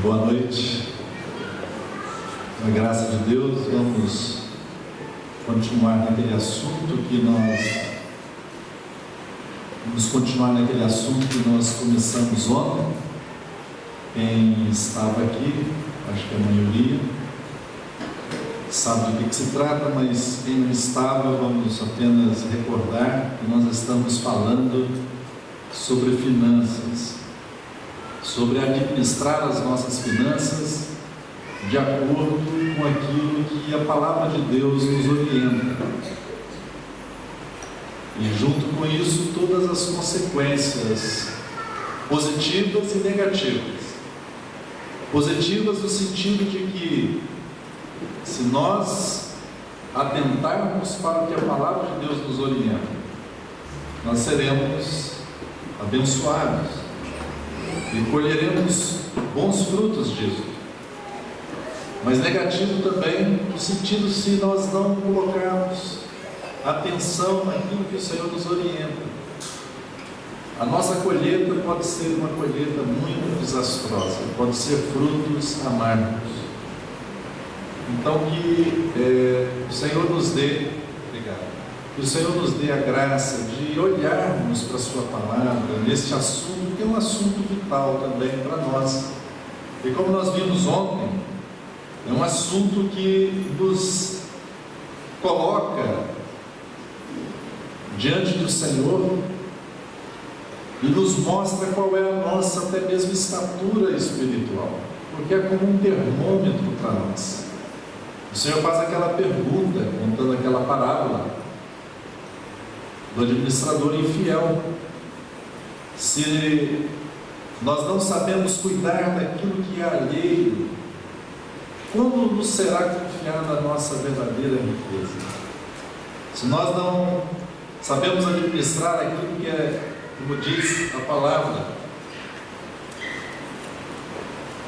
Boa noite. Com a graça de Deus, vamos continuar naquele assunto que nós começamos ontem. Quem estava aqui, acho que a maioria, sabe do que se trata, mas quem não estava, vamos apenas recordar que nós estamos falando sobre finanças, sobre administrar as nossas finanças de acordo com aquilo que a palavra de Deus nos orienta. E junto com isso, todas as consequências positivas e negativas. Positivas no sentido de que, se nós atentarmos para o que a palavra de Deus nos orienta, nós seremos abençoados e colheremos bons frutos disso. Mas negativo também no sentido se nós não colocarmos atenção naquilo que o Senhor nos orienta. A nossa colheita pode ser uma colheita muito desastrosa, pode ser frutos amargos. Então que o Senhor nos dê, que o Senhor nos dê a graça de olharmos para a sua palavra neste assunto, que é um assunto vital também para nós. E como nós vimos ontem, é um assunto que nos coloca diante do Senhor e nos mostra qual é a nossa até mesmo estatura espiritual, porque é como um termômetro para nós. O Senhor faz aquela pergunta, contando aquela parábola do administrador infiel: se nós não sabemos cuidar daquilo que é alheio, como nos será confiada a nossa verdadeira riqueza? Se nós não sabemos administrar aquilo que é, como diz a palavra,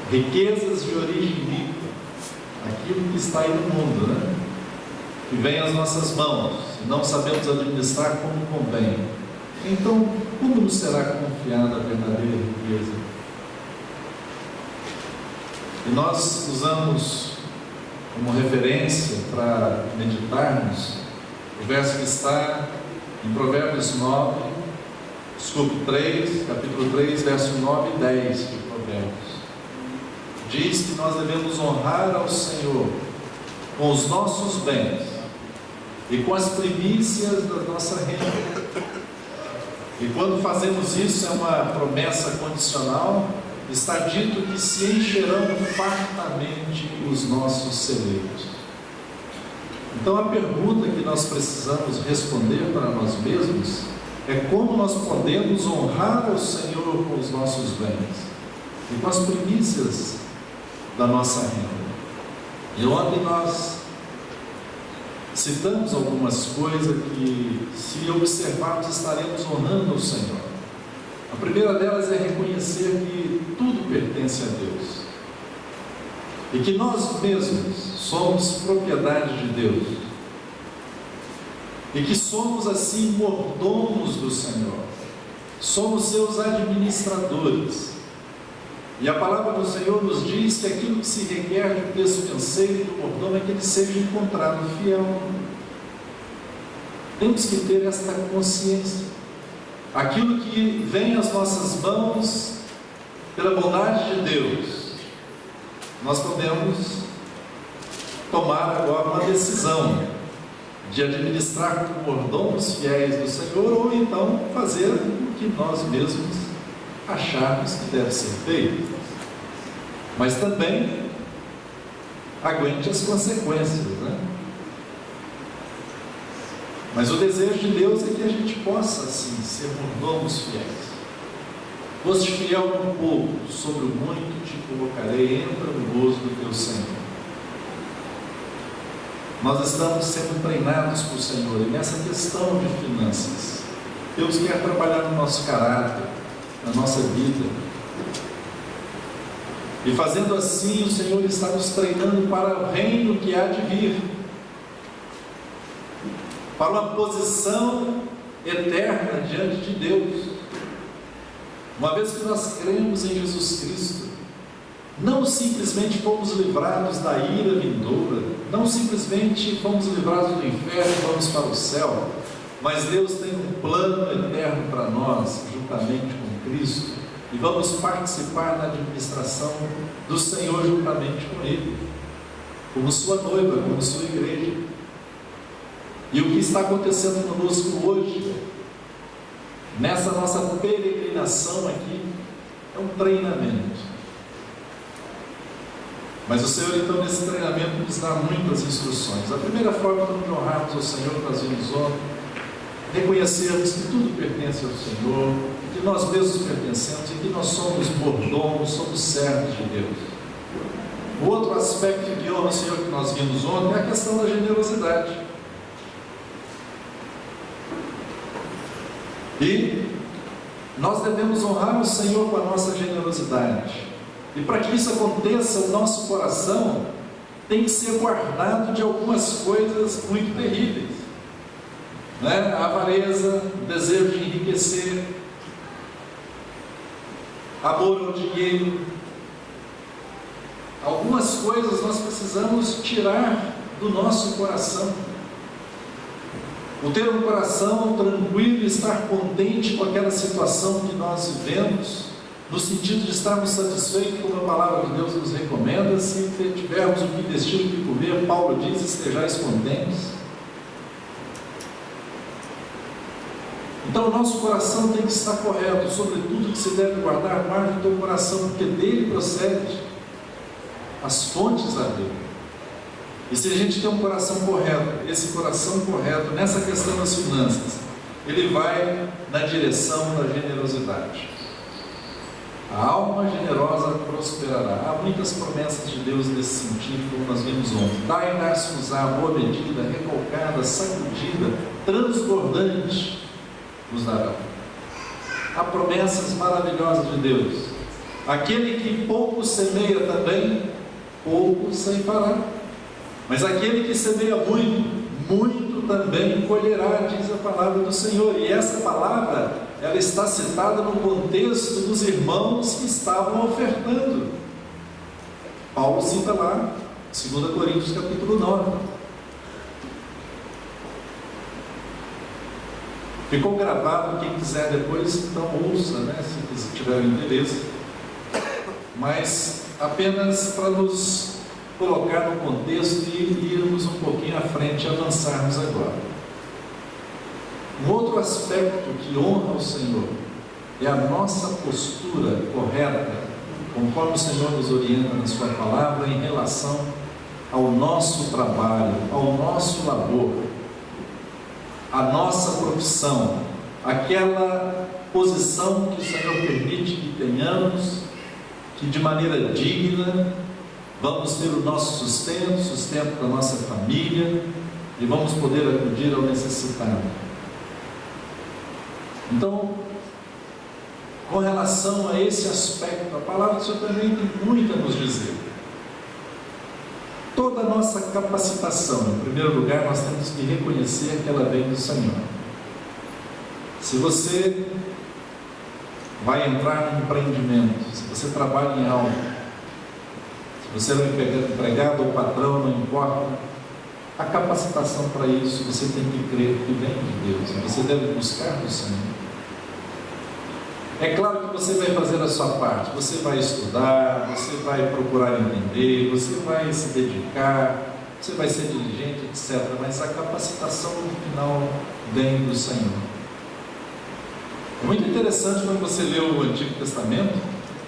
riquezas de origem líquida, aquilo que está aí no mundo, né? Que vem às nossas mãos, se não sabemos administrar como convém, então como nos será confiada a verdadeira riqueza? E nós usamos como referência para meditarmos o verso que está em Provérbios 3, capítulo 3, verso 9 e 10 de Provérbios. Diz que nós devemos honrar ao Senhor com os nossos bens e com as primícias da nossa renda. E quando fazemos isso, é uma promessa condicional, está dito que se encherão fartamente os nossos celeiros. Então a pergunta que nós precisamos responder para nós mesmos é como nós podemos honrar ao Senhor com os nossos bens e com as primícias da nossa renda. E ontem nós citamos algumas coisas que, se observarmos, estaremos honrando o Senhor. A primeira delas é reconhecer que tudo pertence a Deus e que nós mesmos somos propriedade de Deus e que somos assim mordomos do Senhor, somos seus administradores. E a palavra do Senhor nos diz que aquilo que se requer do despenseiro e do mordomo é que ele seja encontrado fiel. Temos que ter esta consciência. Aquilo que vem às nossas mãos, pela bondade de Deus, nós podemos tomar agora uma decisão de administrar como mordomos fiéis do Senhor, ou então fazer o que nós mesmos acharmos que deve ser feito. Mas também aguente as consequências, né? Mas o desejo de Deus é que a gente possa, assim, ser mordomos fiéis. Foste fiel no pouco, sobre o muito te colocarei, entra no gozo do teu Senhor. Nós estamos sendo treinados por Senhor, e nessa questão de finanças, Deus quer trabalhar no nosso caráter, na nossa vida. E fazendo assim, o Senhor está nos treinando para o reino que há de vir, para uma posição eterna diante de Deus. Uma vez que nós cremos em Jesus Cristo, não simplesmente fomos livrados da ira vindoura, não simplesmente fomos livrados do inferno e vamos para o céu, mas Deus tem um plano eterno para nós, juntamente com Cristo, e vamos participar da administração do Senhor juntamente com Ele, como sua noiva, como sua igreja. E o que está acontecendo conosco hoje, nessa nossa peregrinação aqui, é um treinamento. Mas o Senhor, então, nesse treinamento, nos dá muitas instruções. A primeira forma de honrarmos ao Senhor, nós vimos ontem, reconhecermos que tudo pertence ao Senhor, que nós mesmos pertencemos e que nós somos mordomos, somos servos de Deus. O outro aspecto de honra ao Senhor que nós vimos ontem é a questão da generosidade. E nós devemos honrar o Senhor com a nossa generosidade. E para que isso aconteça, o nosso coração tem que ser guardado de algumas coisas muito terríveis, né? A avareza, o desejo de enriquecer, amor ao dinheiro. Algumas coisas nós precisamos tirar do nosso coração. O ter um coração tranquilo e estar contente com aquela situação que nós vivemos, no sentido de estarmos satisfeitos, como a palavra de Deus nos recomenda, se tivermos o que vestir, o que comer, Paulo diz, estejais contentes. Então o nosso coração tem que estar correto, sobretudo que se deve guardar, guarde o teu coração, porque dele procede as fontes da vida. E se a gente tem um coração correto, esse coração correto, nessa questão das finanças, ele vai na direção da generosidade. A alma generosa prosperará. Há muitas promessas de Deus nesse sentido, como nós vimos ontem. Dai e dar-se-vos-á, boa medida, recalcada, sacudida, transbordante, nos dará. Há promessas maravilhosas de Deus. Aquele que pouco semeia também, pouco ceifará. Mas aquele que semeia muito, muito também colherá, diz a palavra do Senhor. E essa palavra, ela está citada no contexto dos irmãos que estavam ofertando. Paulo cita lá, 2 Coríntios capítulo 9. Ficou gravado, quem quiser depois, então ouça, né, se tiver interesse. Mas apenas para nos colocar no contexto e irmos um pouquinho à frente e avançarmos agora. Um outro aspecto que honra o Senhor é a nossa postura correta, conforme o Senhor nos orienta na sua palavra, em relação ao nosso trabalho, ao nosso labor, a nossa profissão, aquela posição que o Senhor permite que tenhamos, que de maneira digna vamos ter o nosso sustento, sustento da nossa família, e vamos poder acudir ao necessitado. Então, com relação a esse aspecto, a palavra do Senhor também tem muito a nos dizer. Toda a nossa capacitação, em primeiro lugar, nós temos que reconhecer que ela vem do Senhor. Se você vai entrar no empreendimento, se você trabalha em algo, se você é um empregado ou patrão, não importa, a capacitação para isso, você tem que crer que vem de Deus, você deve buscar do Senhor. É claro que você vai fazer a sua parte, você vai estudar, você vai procurar entender, você vai se dedicar, você vai ser diligente, etc. Mas a capacitação no final vem do Senhor. É muito interessante quando você lê o Antigo Testamento,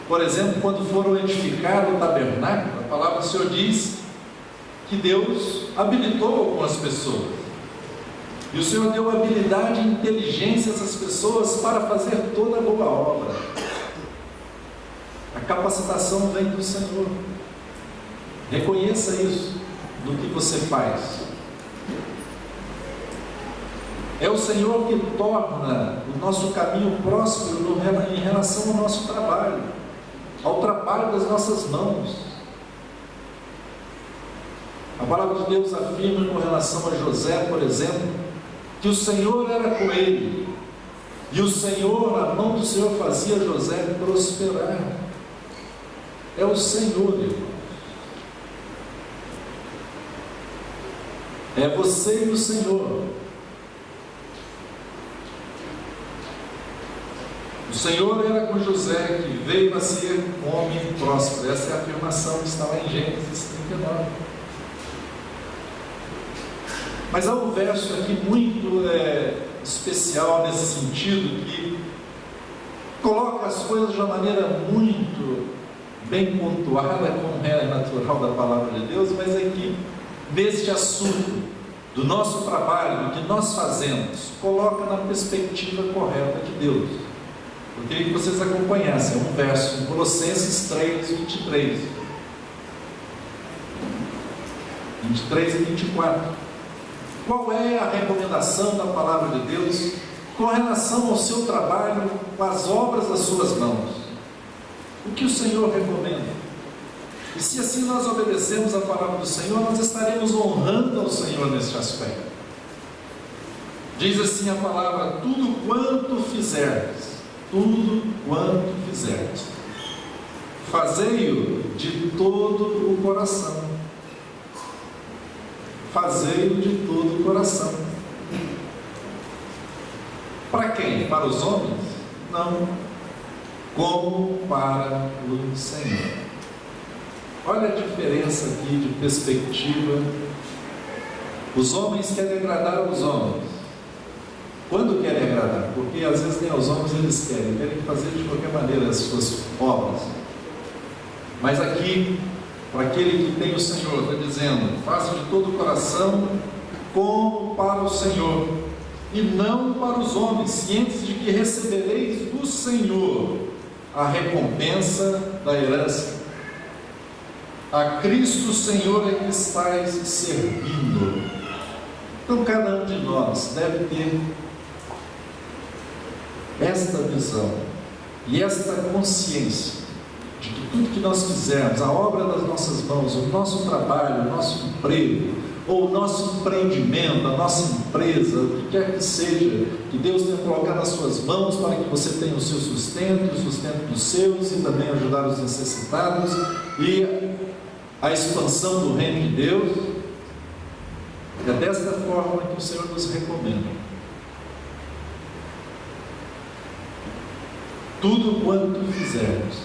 por exemplo, quando foram edificar o tabernáculo, a palavra do Senhor diz que Deus habilitou algumas pessoas. E o Senhor deu habilidade e inteligência a essas pessoas para fazer toda a boa obra. A capacitação vem do Senhor. Reconheça isso do que você faz. É o Senhor que torna o nosso caminho próspero em relação ao nosso trabalho, ao trabalho das nossas mãos. A palavra de Deus afirma com relação a José, por exemplo, que o Senhor era com ele, e o Senhor, a mão do Senhor fazia José prosperar. é o Senhor, irmão. É você e o Senhor. O Senhor era com José, que veio a ser um homem próspero. Essa é a afirmação que está lá em Gênesis 39. Mas há um verso aqui muito especial nesse sentido, que coloca as coisas de uma maneira muito bem pontuada, como é natural da palavra de Deus, mas aqui, neste assunto do nosso trabalho, do que nós fazemos, coloca na perspectiva correta de Deus. Eu queria que vocês acompanhassem um verso em Colossenses 3, 23 e 24. Qual é a recomendação da palavra de Deus com relação ao seu trabalho, com as obras das suas mãos? O que o Senhor recomenda? E se assim nós obedecemos a palavra do Senhor, nós estaremos honrando ao Senhor neste aspecto. Diz assim a palavra: tudo quanto fizerdes, fazei-o de todo o coração. Fazei-o de todo o coração. Para quem? Para os homens? Não. Como para o Senhor. Olha a diferença aqui de perspectiva. Os homens querem agradar aos homens. Quando querem agradar? Porque às vezes nem aos homens eles querem fazer de qualquer maneira as suas obras. Mas aqui, para aquele que tem o Senhor, está dizendo: faça de todo o coração como para o Senhor, e não para os homens, cientes de que recebereis do Senhor a recompensa da herança. A Cristo Senhor é que estáis servindo. Então cada um de nós deve ter esta visão e esta consciência de que tudo que nós fizermos, a obra das nossas mãos, o nosso trabalho, o nosso emprego, ou o nosso empreendimento, a nossa empresa, o que quer que seja, que Deus tenha colocado nas suas mãos para que você tenha o seu sustento, o sustento dos seus, e também ajudar os necessitados, e a expansão do reino de Deus. É desta forma que o Senhor nos recomenda. Tudo quanto fizermos,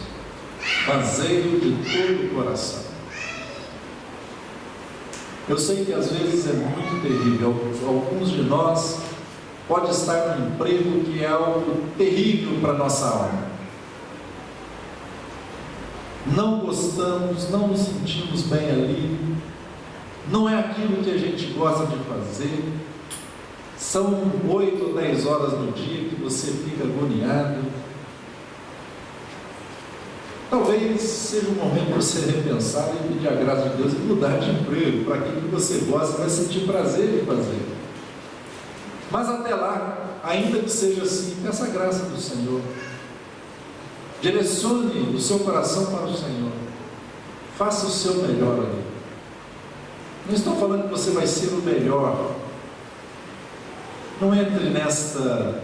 fazei-o de todo o coração. Eu sei que às vezes é muito terrível. Alguns de nós pode estar num emprego que é algo terrível para a nossa alma. Não gostamos, não nos sentimos bem ali, não é aquilo que a gente gosta de fazer. São 8 ou 10 horas no dia que você fica agoniado. Talvez seja um momento para você repensar e pedir a graça de Deus e mudar de emprego para aquilo que você gosta, vai sentir prazer em fazer. Mas até lá, ainda que seja assim, peça a graça do Senhor. Direcione o seu coração para o Senhor. Faça o seu melhor ali. Não estou falando que você vai ser o melhor. Não entre nesta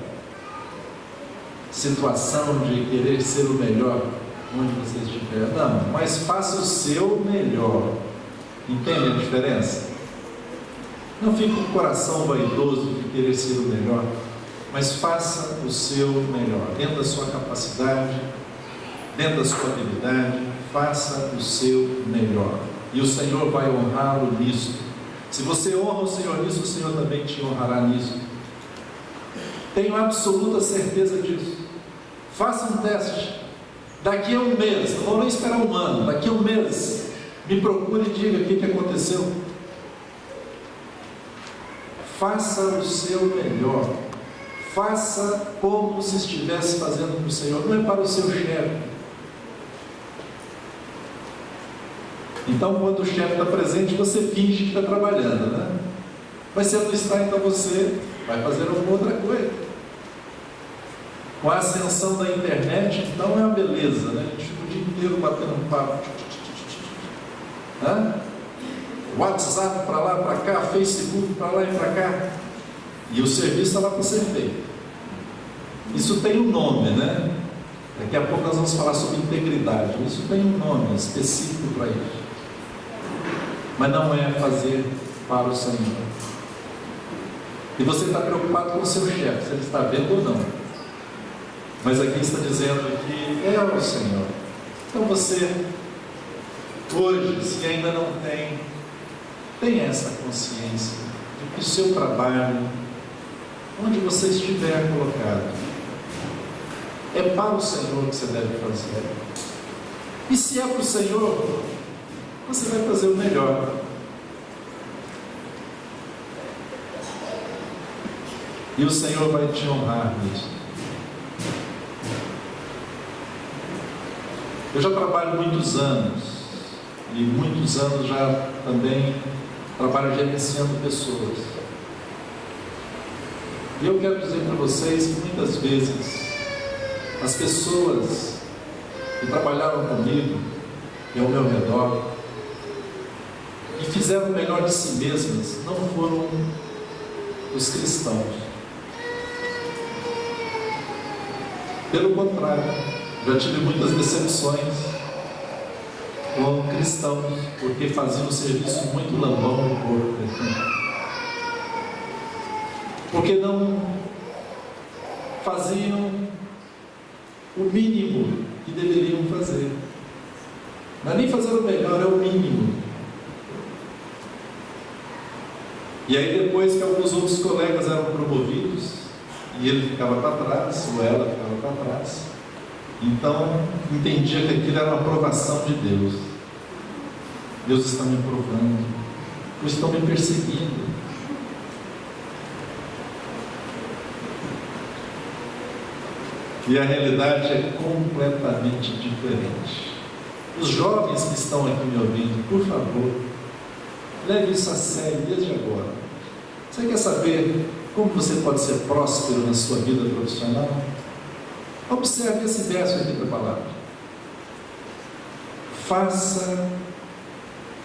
situação de querer ser o melhor onde você estiver. Não, mas faça o seu melhor. Entende a diferença? Não fique com o coração vaidoso de querer ser o melhor, mas faça o seu melhor, dentro da sua capacidade, dentro da sua habilidade. Faça o seu melhor, e o Senhor vai honrá-lo nisso. Se você honra o Senhor nisso, o Senhor também te honrará nisso. Tenho absoluta certeza disso. Faça um teste. Daqui a um mês, não vou nem esperar um ano, daqui a um mês, me procure e diga o que aconteceu. Faça o seu melhor. Faça como se estivesse fazendo para o Senhor, não é para o seu chefe. Então, quando o chefe está presente, você finge que está trabalhando, né? Mas se ele não está, então você vai fazer alguma outra coisa. Com a ascensão da internet, então é uma beleza, né? A gente fica o dia inteiro batendo um papo. WhatsApp para lá, para cá, Facebook para lá e para cá. E o serviço está lá para ser feito. Isso tem um nome, né? Daqui a pouco nós vamos falar sobre integridade. Isso tem um nome específico para isso. Mas não é fazer para o Senhor. E você está preocupado com o seu chefe, se ele está vendo ou não. Mas aqui está dizendo que é o Senhor. Então você, hoje, se ainda não tem, tenha essa consciência de que o seu trabalho, onde você estiver colocado, é para o Senhor que você deve fazer. E se é para o Senhor, você vai fazer o melhor. E o Senhor vai te honrar nisso. Eu já trabalho muitos anos, e muitos anos já também trabalho gerenciando pessoas. E eu quero dizer para vocês que muitas vezes as pessoas que trabalharam comigo e ao meu redor e fizeram o melhor de si mesmas não foram os cristãos. Pelo contrário, já tive muitas decepções com cristãos, porque faziam um serviço muito lambão no corpo. Porque não faziam o mínimo que deveriam fazer. Não é nem fazer o melhor, é o mínimo. E aí depois que alguns outros colegas eram promovidos, e ele ficava para trás, ou ela ficava para trás, então entendia que aquilo era uma aprovação de Deus. Deus está me provando, ou estão me perseguindo. E a realidade é completamente diferente. Os jovens que estão aqui me ouvindo, por favor, leve isso a sério desde agora. Você quer saber como você pode ser próspero na sua vida profissional? Observe esse verso aqui da palavra. Faça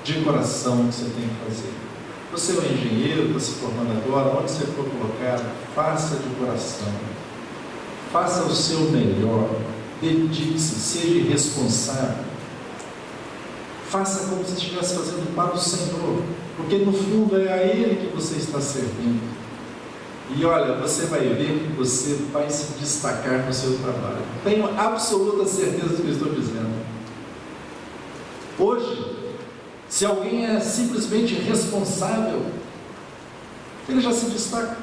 de coração o que você tem que fazer. Você é um engenheiro, está se formando agora, onde você for colocado, faça de coração. Faça o seu melhor, dedique-se, seja responsável. Faça como se estivesse fazendo para o Senhor, porque no fundo é a Ele que você está servindo. E olha, você vai ver que você vai se destacar no seu trabalho. Tenho absoluta certeza do que eu estou dizendo. Hoje, se alguém é simplesmente responsável, ele já se destaca.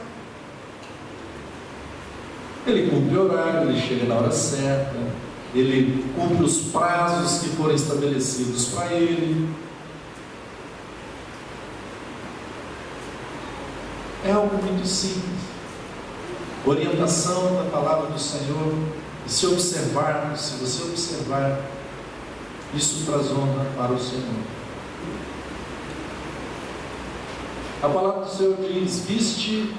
Ele cumpre o horário, ele chega na hora certa, ele cumpre os prazos que foram estabelecidos para ele. É algo muito simples. Orientação da palavra do Senhor. E se observarmos, se você observar, isso traz honra para o Senhor. A palavra do Senhor diz: viste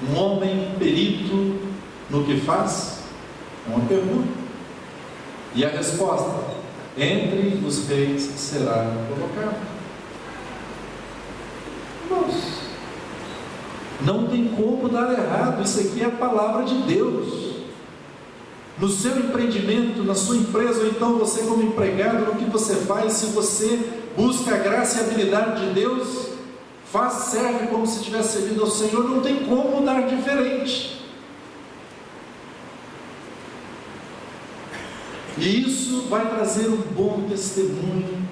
um homem perito no que faz? É uma pergunta. E a resposta: entre os reis será colocado. Irmãos, não tem como dar errado. Isso aqui é a palavra de Deus. No seu empreendimento, na sua empresa, ou então você como empregado, no que você faz, se você busca a graça e a habilidade de Deus, serve como se estivesse servindo ao Senhor, não tem como dar diferente. E isso vai trazer um bom testemunho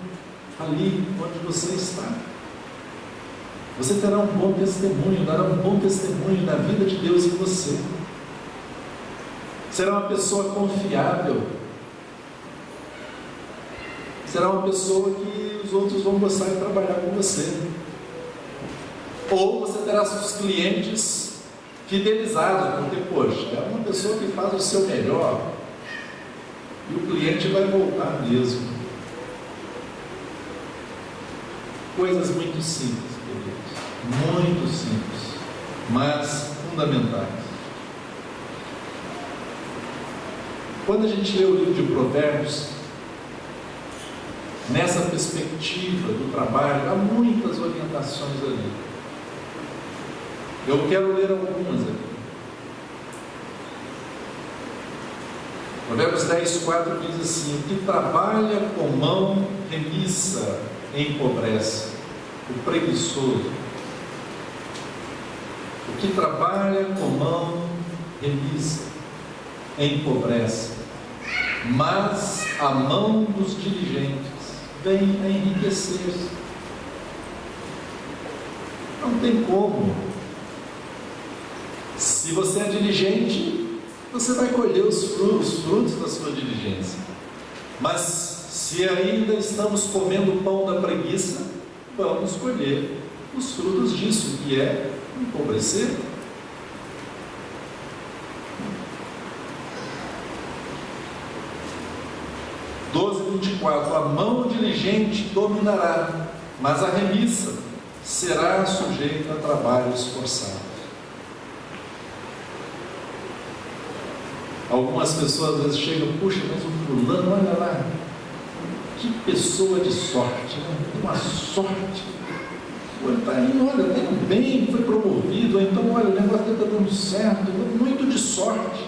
ali onde você está. Você terá um bom testemunho, dará um bom testemunho da vida de Deus em você. Será uma pessoa confiável. Será uma pessoa que os outros vão gostar de trabalhar com você. Ou você terá seus clientes fidelizados, porque, poxa, é uma pessoa que faz o seu melhor e o cliente vai voltar mesmo. Coisas muito simples, queridos, muito simples, mas fundamentais. Quando a gente lê o livro de Provérbios, nessa perspectiva do trabalho, há muitas orientações ali. Eu quero ler algumas aqui. Provérbios 10:4 diz assim: o que trabalha com mão remissa empobrece. O preguiçoso. O que trabalha com mão remissa empobrece, mas a mão dos diligentes vem a enriquecer-se. Não tem como. Se você é diligente, você vai colher os frutos da sua diligência. Mas se ainda estamos comendo o pão da preguiça, vamos colher os frutos disso, que é empobrecer. (12, 24) a mão diligente dominará, mas a remissa será sujeita a trabalhos forçados. Algumas pessoas às vezes chegam: puxa, mas o fulano, olha lá, que pessoa de sorte, né? Uma sorte. Ele está indo, olha, está indo bem, foi promovido, então olha, o negócio dele está dando certo, muito de sorte.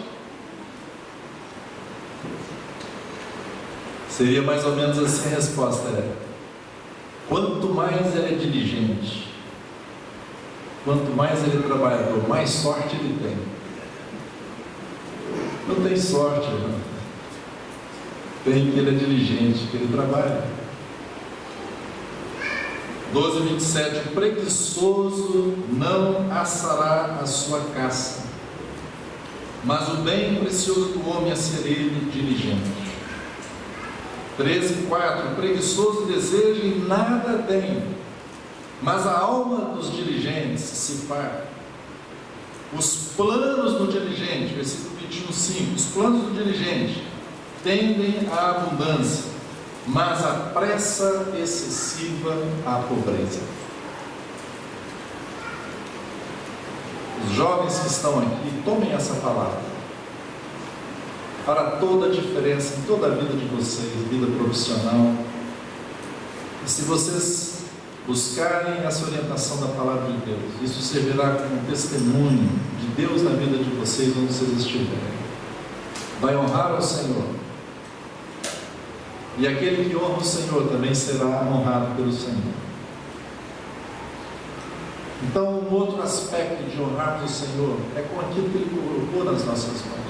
Seria mais ou menos assim a resposta: quanto mais ele é diligente, quanto mais ele é trabalhador, mais sorte ele tem. Não tem sorte, não. Tem que ele é diligente, que ele trabalha. 12, 27, o preguiçoso não assará a sua caça, mas o bem precioso do homem é ser ele diligente. 13, 4, o preguiçoso deseja e nada tem, mas a alma dos diligentes se farta. Os planos do diligente, versículo 21, 5, os planos do diligente tendem à abundância, mas a pressa excessiva à pobreza. Os jovens que estão aqui, tomem essa palavra. Para toda a diferença em toda a vida de vocês, vida profissional. E se vocês buscarem essa orientação da palavra de Deus, isso servirá como um testemunho de Deus na vida de vocês, onde vocês estiverem. Vai honrar ao Senhor. E aquele que honra o Senhor também será honrado pelo Senhor. Então, um outro aspecto de honrarmos o Senhor é com aquilo que Ele colocou nas nossas mãos.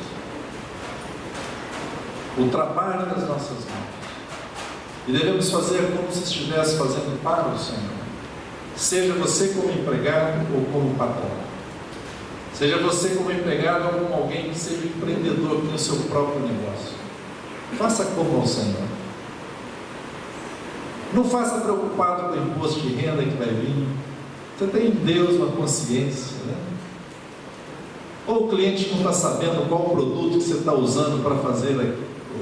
O trabalho das nossas mãos. E devemos fazer como se estivesse fazendo para o Senhor. Seja você como empregado ou como patrão. Seja você como empregado ou como alguém que seja empreendedor, que tem o seu próprio negócio. Faça como ao Senhor. Não faça preocupado com o imposto de renda que vai vir. Você tem em Deus uma consciência, né? Ou o cliente não está sabendo qual produto que você está usando para fazer,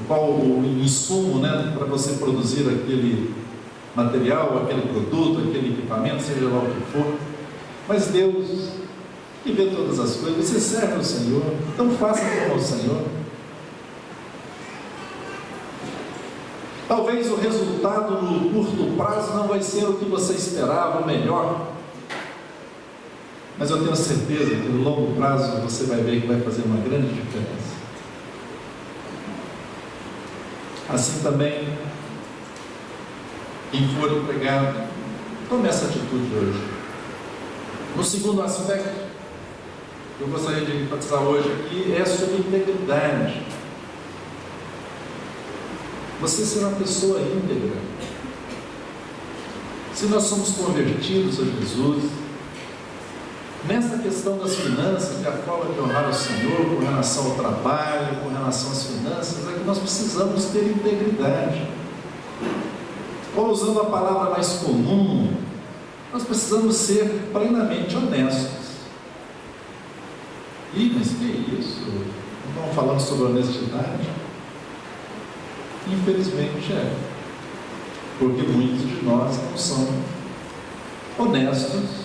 qual o insumo, né, para você produzir aquele material, aquele produto, aquele equipamento, seja lá o que for. Mas Deus, que vê todas as coisas, você serve ao Senhor, então faça como ao Senhor. Talvez o resultado no curto prazo não vai ser o que você esperava, o melhor. Mas eu tenho certeza que no longo prazo você vai ver que vai fazer uma grande diferença. Assim também, quem for empregado, tome essa atitude hoje. No segundo aspecto, que eu gostaria de enfatizar hoje aqui, é sobre integridade. Você será uma pessoa íntegra. Se nós somos convertidos a Jesus, nessa questão das finanças e a forma de honrar o Senhor com relação ao trabalho, com relação às finanças, é que nós precisamos ter integridade. Ou usando a palavra mais comum, nós precisamos ser plenamente honestos. Mas que é isso? Não estamos falando sobre honestidade? Infelizmente é. Porque muitos de nós não são honestos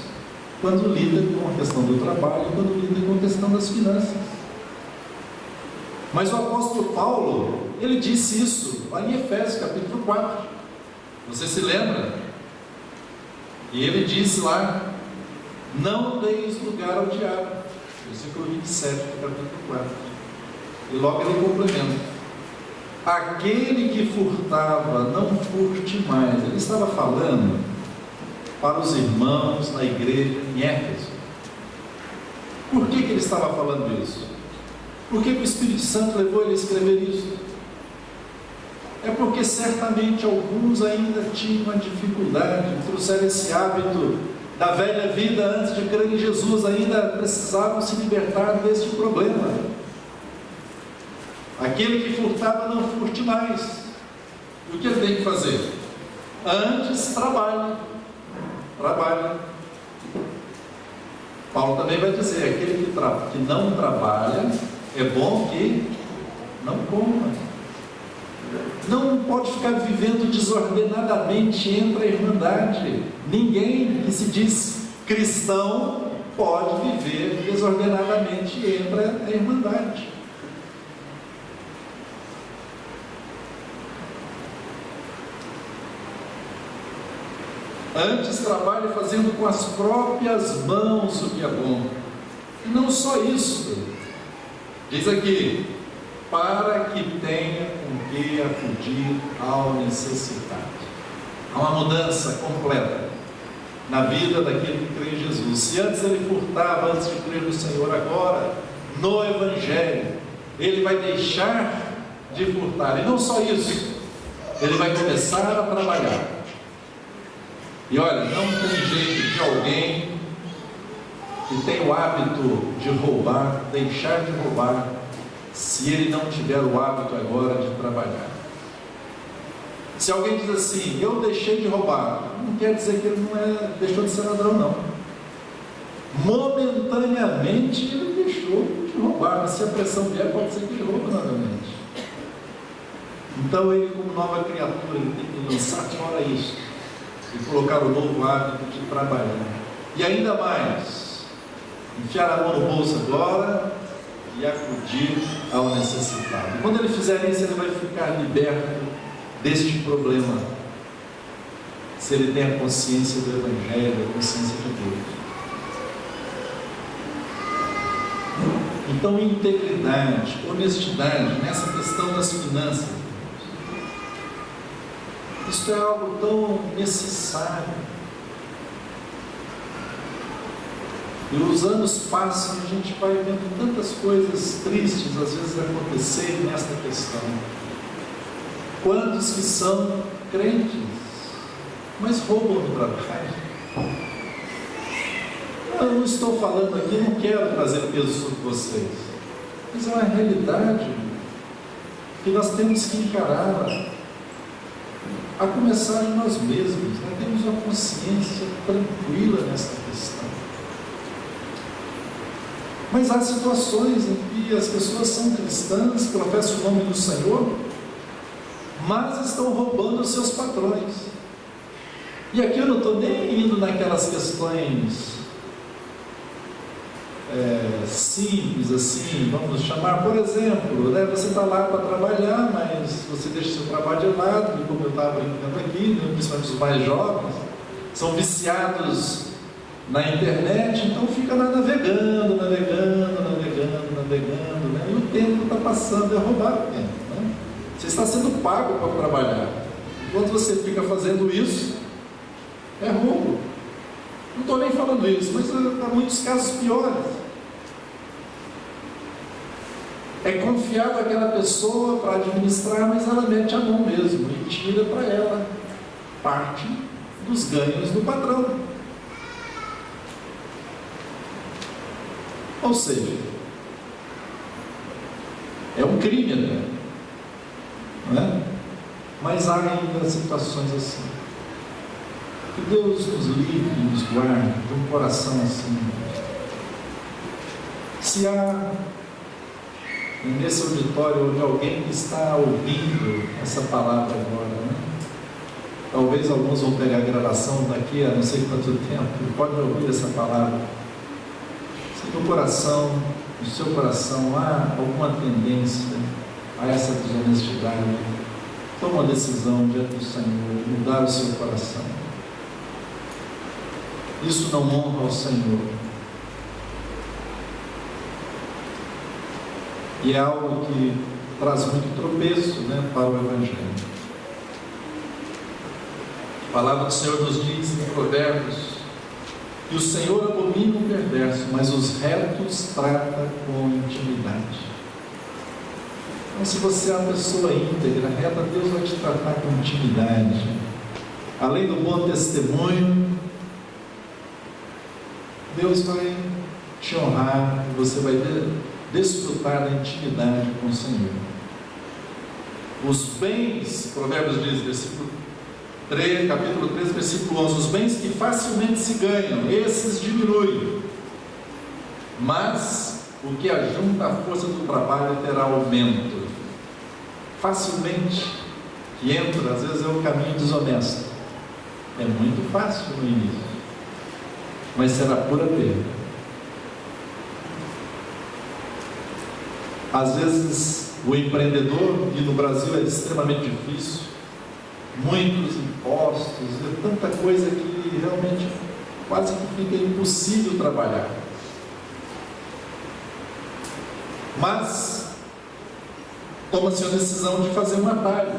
quando lidam com a questão do trabalho, quando lidam com a questão das finanças. Mas o apóstolo Paulo, ele disse isso lá em Efésios capítulo 4. Você se lembra? E ele disse lá: não deis lugar ao diabo. Versículo 27 do capítulo 4. E logo ele complementa: aquele que furtava, não furte mais. Ele estava falando para os irmãos na igreja em Éfeso. Por que ele estava falando isso? Por que o Espírito Santo levou ele a escrever isso? É porque certamente alguns ainda tinham a dificuldade, trouxeram esse hábito da velha vida antes de crer em Jesus, ainda precisavam se libertar deste problema. Aquele que furtava, não furte mais. O que ele tem que fazer? Antes, trabalhe. Paulo também vai dizer, aquele que não trabalha, é bom que não coma. Não pode ficar vivendo desordenadamente entre a irmandade. Ninguém que se diz cristão pode viver desordenadamente entre a irmandade. Antes trabalhe fazendo com as próprias mãos o que é bom. E não só isso. Diz aqui, para que tenha com que acudir ao necessitado. Há uma mudança completa na vida daquele que crê em Jesus. Se antes ele furtava, antes de crer no Senhor, agora, no Evangelho, ele vai deixar de furtar. E não só isso, ele vai começar a trabalhar. E olha, não tem jeito de alguém que tem o hábito de roubar, deixar de roubar, se ele não tiver o hábito agora de trabalhar. Se alguém diz assim, eu deixei de roubar, não quer dizer que ele deixou de ser ladrão, não. Momentaneamente ele deixou de roubar, mas se a pressão vier, pode ser que ele roube novamente. Então ele, como nova criatura, ele tem que lançar fora isso e colocar o novo hábito de trabalhar. E ainda mais, enfiar a mão no bolso agora e acudir ao necessitado. Quando ele fizer isso, ele vai ficar liberto deste problema, se ele tem a consciência do Evangelho, a consciência de Deus. Então, integridade, honestidade nessa questão das finanças, isso é algo tão necessário. E os anos passam e a gente vai vendo tantas coisas tristes às vezes acontecerem nesta questão. Quantos que são crentes, mas roubam no trabalho? Eu não estou falando aqui, não quero trazer peso sobre vocês, mas é uma realidade que nós temos que encarar, a começar de nós mesmos. Nós temos uma consciência tranquila nesta questão. Mas há situações em que as pessoas são cristãs, professam o nome do Senhor, mas estão roubando os seus patrões. E aqui eu não estou nem indo naquelas questões simples assim, vamos chamar, por exemplo, né, você está lá para trabalhar, mas você deixa o seu trabalho de lado, como eu estava brincando aqui, né, principalmente os mais jovens, são viciados na internet, então fica lá navegando, né, e o tempo está passando, é roubar o tempo, né? Você está sendo pago para trabalhar, enquanto você fica fazendo isso, é roubo. Não estou nem falando isso, mas há muitos casos piores. É confiado àquela pessoa para administrar, mas ela mete a mão mesmo e tira para ela parte dos ganhos do patrão. Ou seja, é um crime até, não é? Mas há ainda situações assim. Que Deus nos livre e nos guarde de um coração assim. Se há nesse auditório onde alguém que está ouvindo essa palavra agora, né? Talvez alguns vão pegar a gravação daqui a não sei quanto tempo e podem ouvir essa palavra. Se no coração, no seu coração há alguma tendência a essa desonestidade, toma uma decisão diante do Senhor de mudar o seu coração. Isso não honra ao Senhor. E é algo que traz muito tropeço, né, para o Evangelho. A palavra do Senhor nos diz em Provérbios que o Senhor abomina o perverso, mas os retos trata com intimidade. Então, se você é uma pessoa íntegra, reta, Deus vai te tratar com intimidade. Além do bom testemunho, Deus vai te honrar e você vai desfrutar da intimidade com o Senhor. Os bens, Provérbios diz, capítulo 3, versículo 11, os bens que facilmente se ganham, esses diminuem, mas o que ajunta a força do trabalho terá aumento. Facilmente que entra, às vezes é um caminho desonesto, é muito fácil no início, mas será pura perda. Às vezes o empreendedor, e no Brasil é extremamente difícil, muitos impostos, é tanta coisa que realmente quase que fica impossível trabalhar. Mas toma-se a decisão de fazer um atalho.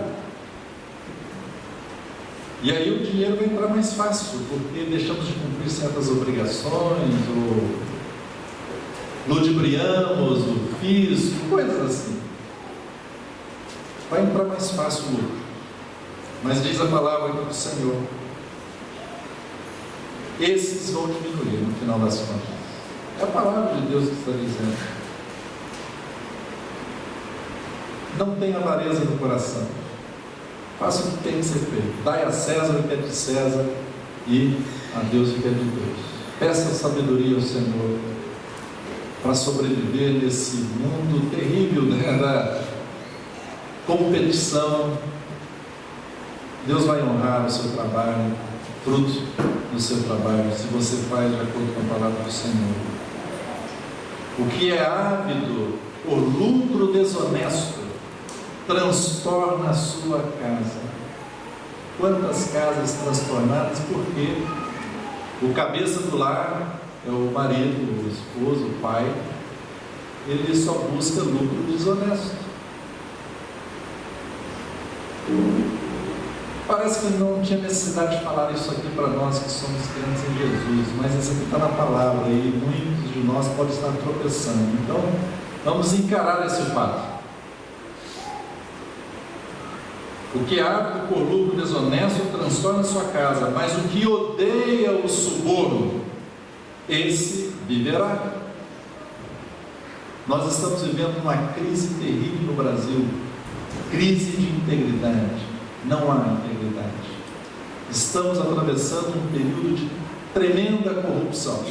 E aí o dinheiro vai entrar mais fácil, porque deixamos de cumprir certas obrigações, ou ludibriamos o fisco, coisas assim. Vai entrar mais fácil o lucro. Mas diz a palavra do Senhor, esses vão diminuir no final das contas. É a palavra de Deus que está dizendo. Não tenha avareza no coração. Faça o que tem que ser feito. Dai a César o que é de César e a Deus o que é de Deus. Peça sabedoria ao Senhor para sobreviver nesse mundo terrível, né, da competição. Deus vai honrar o seu trabalho, fruto do seu trabalho, se você faz de acordo com a palavra do Senhor. O que é ávido por lucro desonesto transtorna a sua casa. Quantas casas transtornadas? Porque o cabeça do lar é o marido, o esposo, o pai. Ele só busca lucro desonesto. Parece que não tinha necessidade de falar isso aqui para nós que somos crentes em Jesus, mas isso aqui está na palavra e muitos de nós podem estar tropeçando. Então, vamos encarar esse fato. O que é ávido por lucro desonesto transtorna a sua casa, mas o que odeia o suborno, esse viverá. Nós estamos vivendo uma crise terrível no Brasil, crise de integridade. Não há integridade. Estamos atravessando um período de tremenda corrupção.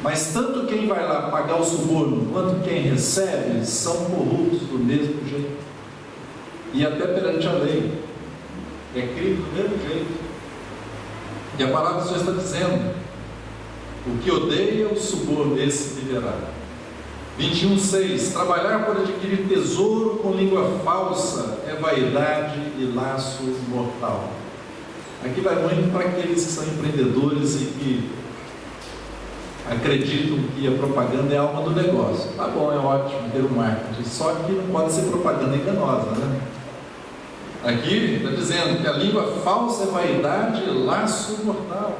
Mas tanto quem vai lá pagar o suborno quanto quem recebe são corruptos do mesmo jeito. E até perante a lei é crime do mesmo jeito. E a palavra do Senhor está dizendo: o que odeia o suborno, esse viverá. 21:6, trabalhar por adquirir tesouro com língua falsa é vaidade e laço mortal. Aqui vai muito para aqueles que são empreendedores e que acreditam que a propaganda é a alma do negócio. Tá bom, é ótimo ter um marketing, só que não pode ser propaganda enganosa, né? Aqui está dizendo que a língua falsa é vaidade e laço mortal.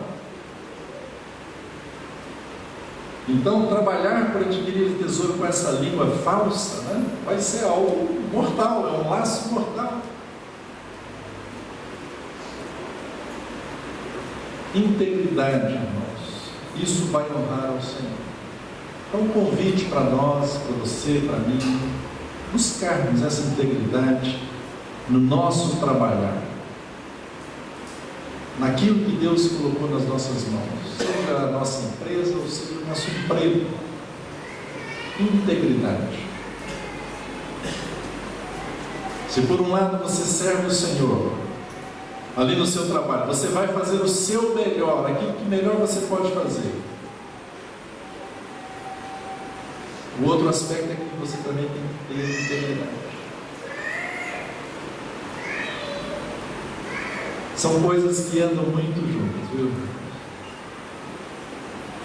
Então, trabalhar para adquirir tesouro com essa língua falsa, né, vai ser algo mortal, é um laço mortal. Integridade, irmãos, isso vai honrar ao Senhor. Então, um convite para nós, para você, para mim, buscarmos essa integridade no nosso trabalhar, naquilo que Deus colocou nas nossas mãos, seja a nossa empresa ou seja o nosso emprego. Integridade. Se por um lado você serve o Senhor, ali no seu trabalho, você vai fazer o seu melhor, aquilo que melhor você pode fazer. O outro aspecto é que você também tem que ter integridade. São coisas que andam muito juntas, viu?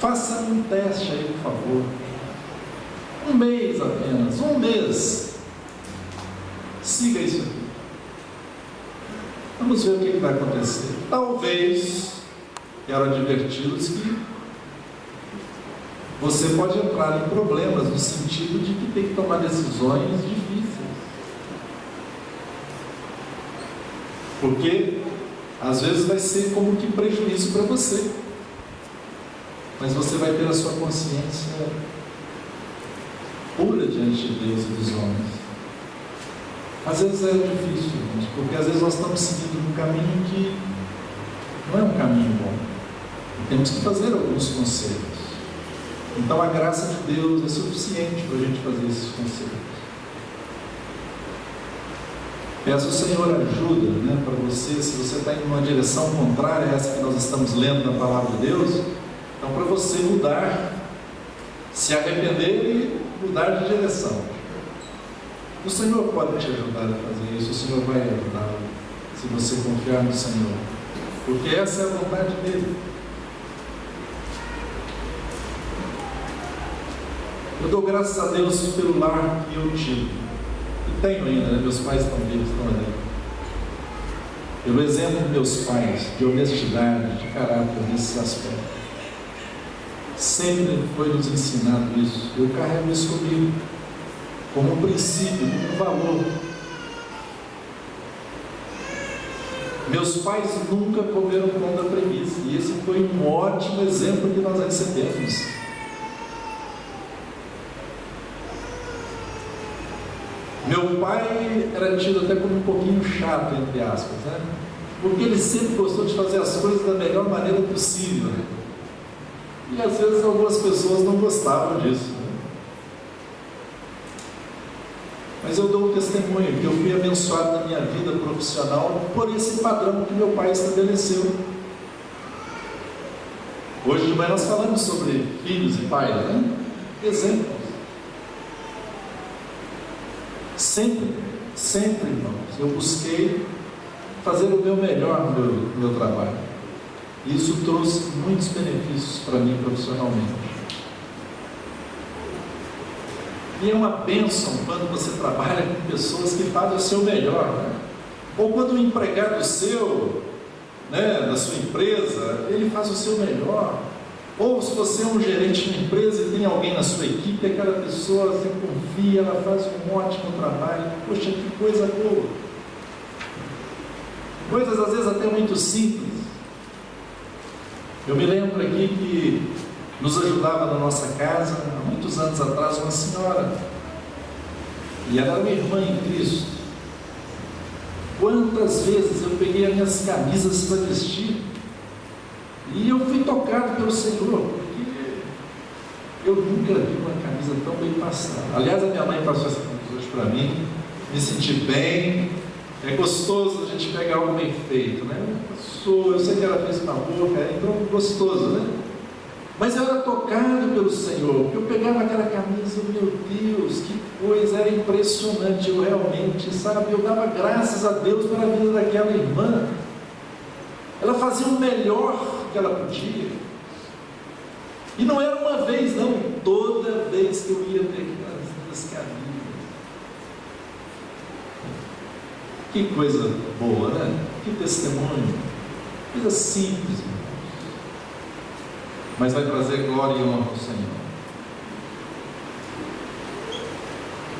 Faça um teste aí, por favor. Um mês apenas, um mês. Siga isso aqui. Vamos ver o que vai acontecer. Talvez, quero adverti-los que você pode entrar em problemas no sentido de que tem que tomar decisões difíceis. Porque às vezes vai ser como que prejuízo para você. Mas você vai ter a sua consciência pura diante de Deus e dos homens. Às vezes é difícil, irmãos, porque às vezes nós estamos seguindo um caminho que não é um caminho bom. E temos que fazer alguns conselhos. Então a graça de Deus é suficiente para a gente fazer esses conselhos. Peço ao Senhor ajuda, para você, se você está indo numa direção contrária a essa que nós estamos lendo na Palavra de Deus, então para você mudar, se arrepender e mudar de direção. O Senhor pode te ajudar a fazer isso, o Senhor vai ajudar, se você confiar no Senhor, porque essa é a vontade dEle. Eu dou graças a Deus pelo lar que eu tive. E tenho ainda, meus pais estão vivos, estão ali. Pelo exemplo de meus pais, de honestidade, de caráter nesse aspecto. Sempre foi nos ensinado isso. Eu carrego isso comigo, como um princípio, como um valor. Meus pais nunca comeram pão da preguiça, e esse foi um ótimo exemplo que nós recebemos. Meu pai era tido até como um pouquinho chato, entre aspas, porque ele sempre gostou de fazer as coisas da melhor maneira possível, e às vezes algumas pessoas não gostavam disso, Mas eu dou um testemunho que eu fui abençoado na minha vida profissional por esse padrão que meu pai estabeleceu. Hoje de manhã nós falamos sobre filhos e pais, exemplos. Sempre, irmãos, eu busquei fazer o meu melhor no meu trabalho. Isso trouxe muitos benefícios para mim profissionalmente. E é uma bênção quando você trabalha com pessoas que fazem o seu melhor, Ou quando um empregado seu, da sua empresa, ele faz o seu melhor. Ou se você é um gerente de empresa e tem alguém na sua equipe, aquela pessoa, você confia, ela faz um ótimo trabalho. Poxa, que coisa boa. Coisas às vezes até muito simples. Eu me lembro aqui que nos ajudava na nossa casa, há muitos anos atrás, uma senhora. E ela era minha irmã em Cristo. Quantas vezes eu peguei as minhas camisas para vestir, e eu fui tocado pelo Senhor, porque eu nunca vi uma camisa tão bem passada. Aliás, a minha mãe passou essa camisa hoje para mim, me senti bem. É gostoso a gente pegar algo bem feito, Eu sei que ela fez uma boca, então gostoso, Mas eu era tocado pelo Senhor, porque eu pegava aquela camisa, meu Deus, que coisa, era impressionante. Eu realmente, eu dava graças a Deus pela vida daquela irmã. Ela fazia o melhor que ela podia. E não era uma vez, não, toda vez que eu ia ter aquelas camisas. Que coisa boa, Que testemunho. Coisa simples, mas vai trazer glória e honra ao Senhor.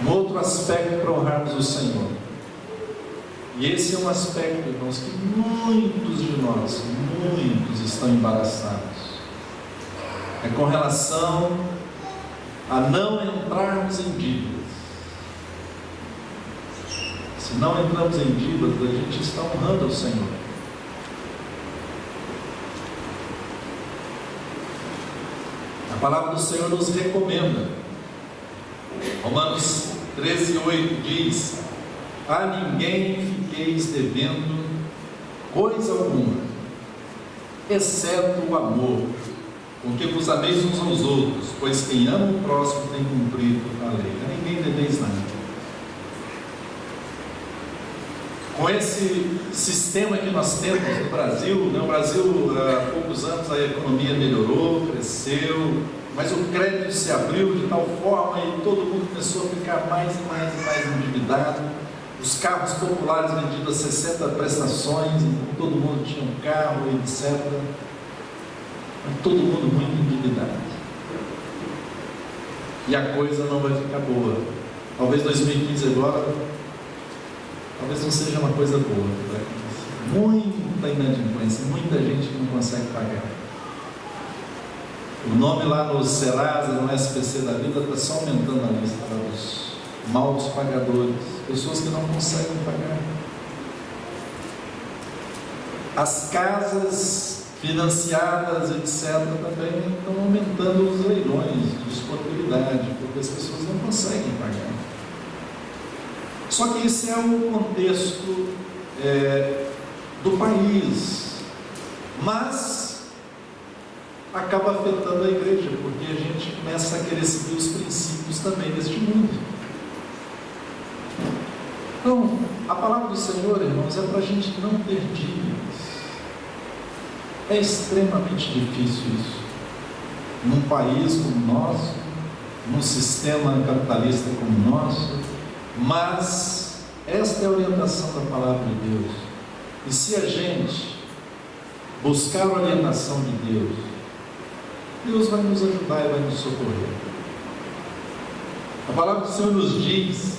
Um outro aspecto para honrarmos o Senhor, e esse é um aspecto, irmãos, que muitos de nós, estão embaraçados, é com relação a não entrarmos em dívidas. Se não entramos em dívidas, a gente está honrando ao Senhor. A palavra do Senhor nos recomenda. Romanos 13:8 diz: a ninguém fiqueis devendo coisa alguma, exceto o amor, com que vos ameis uns aos outros, pois quem ama o próximo tem cumprido a lei. A ninguém deveis nada. Com esse sistema que nós temos no Brasil, no Brasil, há poucos anos a economia melhorou, cresceu, mas o crédito se abriu de tal forma e todo mundo começou a ficar mais e mais e mais endividado. Os carros populares vendidos a 60 prestações, então todo mundo tinha um carro, etc. Mas todo mundo muito endividado. E a coisa não vai ficar boa. Talvez 2015 agora, talvez não seja uma coisa boa. Muita inadimplência, muita gente que não consegue pagar. O nome lá no Serasa, no SPC da vida, está só aumentando a lista dos maus pagadores, pessoas que não conseguem pagar. As casas financiadas, etc., também estão aumentando os leilões de disponibilidade, porque as pessoas não conseguem pagar. Só que esse é o contexto do país, mas acaba afetando a igreja, porque a gente começa a querer seguir os princípios também deste mundo. Então, a palavra do Senhor, irmãos, é para a gente não ter dívidas. É extremamente difícil isso. Num país como o nosso, num sistema capitalista como o nosso, mas esta é a orientação da palavra de Deus. E se a gente buscar a orientação de Deus, Deus vai nos ajudar e vai nos socorrer. A palavra do Senhor nos diz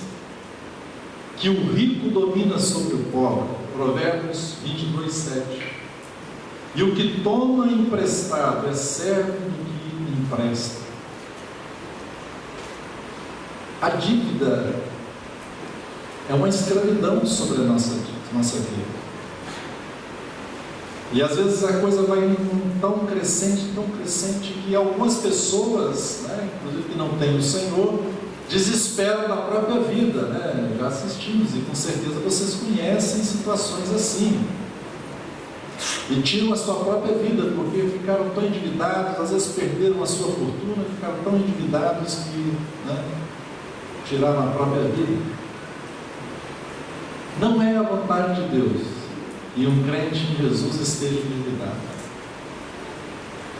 que o rico domina sobre o pobre, Provérbios 22:7. E o que toma emprestado é servo do que empresta. A dívida é uma escravidão sobre a nossa vida. E às vezes a coisa vai tão crescente, que algumas pessoas, inclusive que não têm o Senhor, desesperam da própria vida, Já assistimos e com certeza vocês conhecem situações assim. E tiram a sua própria vida porque ficaram tão endividados, às vezes perderam a sua fortuna, ficaram tão endividados que tiraram a própria vida. Não é a vontade de Deus e um crente em Jesus esteja endividado.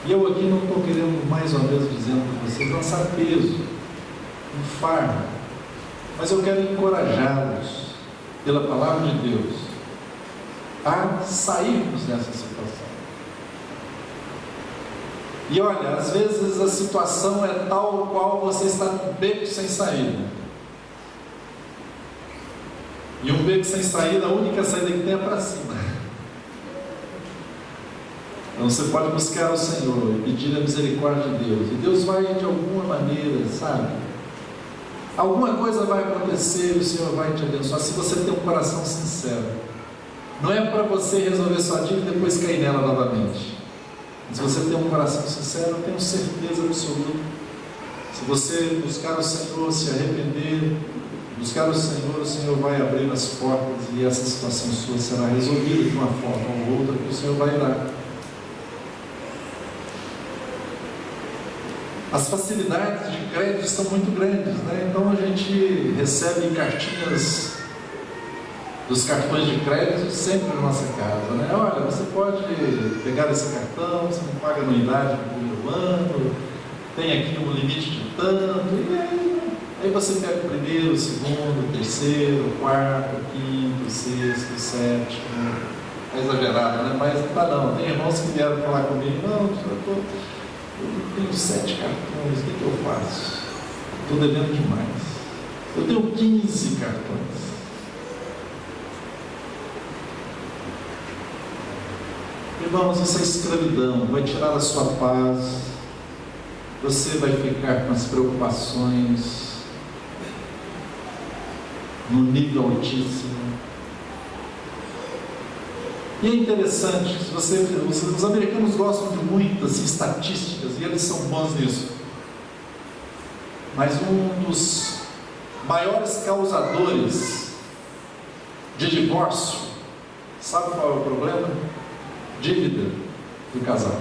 E eu aqui não estou querendo mais uma vez dizendo para vocês lançar peso, um fardo, mas eu quero encorajá-los pela palavra de Deus a sairmos dessa situação. E olha, às vezes a situação é tal qual você está num beco sem saída. E um beco sem saída, a única saída que tem é para cima. Então você pode buscar o Senhor e pedir a misericórdia de Deus. E Deus vai de alguma maneira, alguma coisa vai acontecer e o Senhor vai te abençoar se você tem um coração sincero. Não é para você resolver sua dívida e depois cair nela novamente. Se você tem um coração sincero, eu tenho certeza absoluta. Se você buscar o Senhor, se arrepender, buscar o Senhor vai abrir as portas e essa situação sua será resolvida de uma forma ou outra que o Senhor vai dar. As facilidades de crédito estão muito grandes, Então a gente recebe cartinhas dos cartões de crédito sempre na nossa casa, Olha, você pode pegar esse cartão, você não paga anuidade no primeiro ano, tem aqui um limite de tanto, e aí você pega o primeiro, o segundo, o terceiro, o quarto, o quinto, o sexto, o sétimo. É exagerado, Mas não. Tem irmãos que vieram falar comigo, não, eu tenho 7 cartões, o que eu faço? Estou devendo demais. Eu tenho 15 cartões. Irmãos, essa escravidão vai tirar a sua paz, você vai ficar com as preocupações no nível altíssimo. E é interessante, os americanos gostam de muitas estatísticas e eles são bons nisso. Mas um dos maiores causadores de divórcio, sabe qual é o problema? Dívida do casal.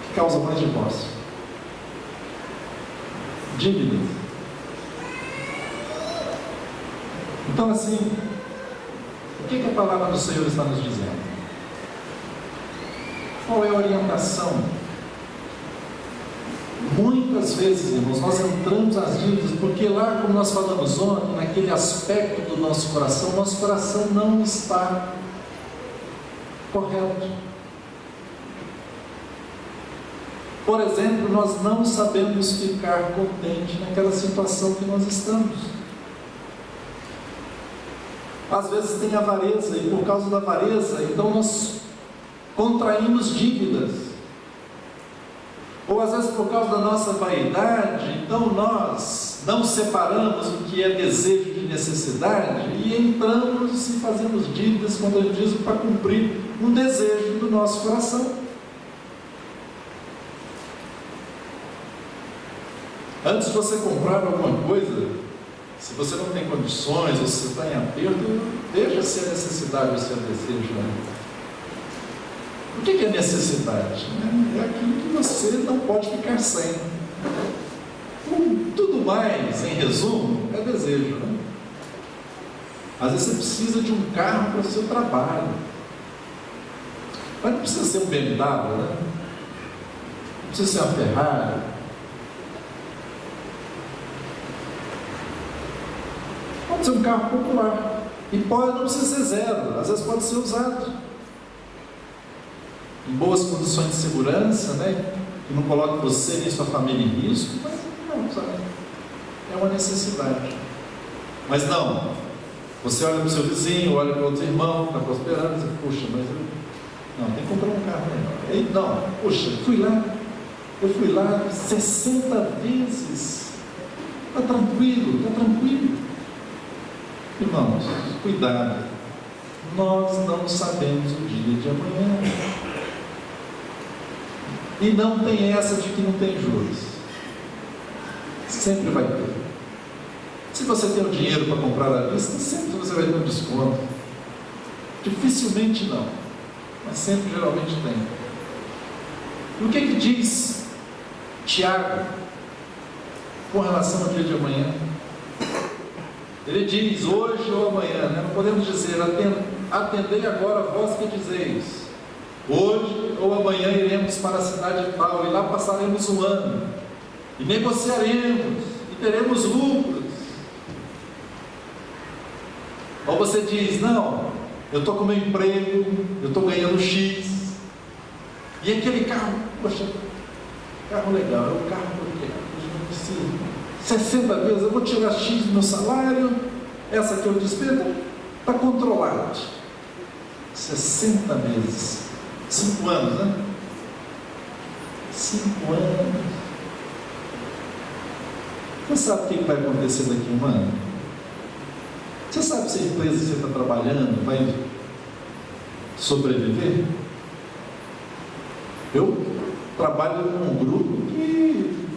O que causa mais divórcio? Dívida. Então assim, o que a palavra do Senhor está nos dizendo? Qual é a orientação Muitas vezes, irmãos, nós entramos nas dívidas porque lá, como nós falamos ontem, naquele aspecto do nosso coração não está correto. Por exemplo, nós não sabemos ficar contente naquela situação que nós estamos. Às vezes tem avareza, e por causa da avareza, então nós contraímos dívidas. Ou às vezes por causa da nossa vaidade, então nós não separamos o que é desejo de necessidade e entramos e fazemos dívidas, quando ele diz, para cumprir um desejo do nosso coração. Antes de você comprar alguma coisa, se você não tem condições, ou se você está em aperto, veja se é necessidade ou se é desejo. O que é necessidade? É aquilo que você não pode ficar sem. Tudo mais, em resumo, é desejo. Às vezes você precisa de um carro para o seu trabalho. Mas não precisa ser um BMW, não precisa ser uma Ferrari. Pode ser um carro popular. E não precisa ser zero, às vezes pode ser usado. Em boas condições de segurança, que não coloque você nem sua família em risco, mas não, sabe? É uma necessidade. Mas não, você olha para o seu vizinho, olha para o outro irmão, está prosperando, e diz, puxa, mas não, tem que comprar um carro melhor. Não, puxa, eu fui lá 60 vezes, está tranquilo. Irmãos, cuidado, nós não sabemos o dia de amanhã. E não tem essa de que não tem juros. Sempre vai ter. Se você tem o dinheiro para comprar à vista, sempre você vai ter um desconto. Dificilmente não, mas sempre geralmente tem. E o que diz Tiago com relação ao dia de amanhã? Ele diz, hoje ou amanhã, não podemos dizer, atendei agora vós que dizeis, hoje ou amanhã iremos para a cidade tal, e lá passaremos um ano, e negociaremos, e teremos lucros. Ou você diz, não, eu estou com meu emprego, eu estou ganhando X, e aquele carro, poxa, carro legal, é o carro que eu não preciso. 60 vezes, eu vou tirar X do meu salário, essa que eu despendo, está controlado. 60 vezes. 5 anos, né? 5 anos. Você sabe o que vai acontecer daqui a um ano? Você sabe se a empresa que você está trabalhando vai sobreviver? Eu trabalho com um grupo que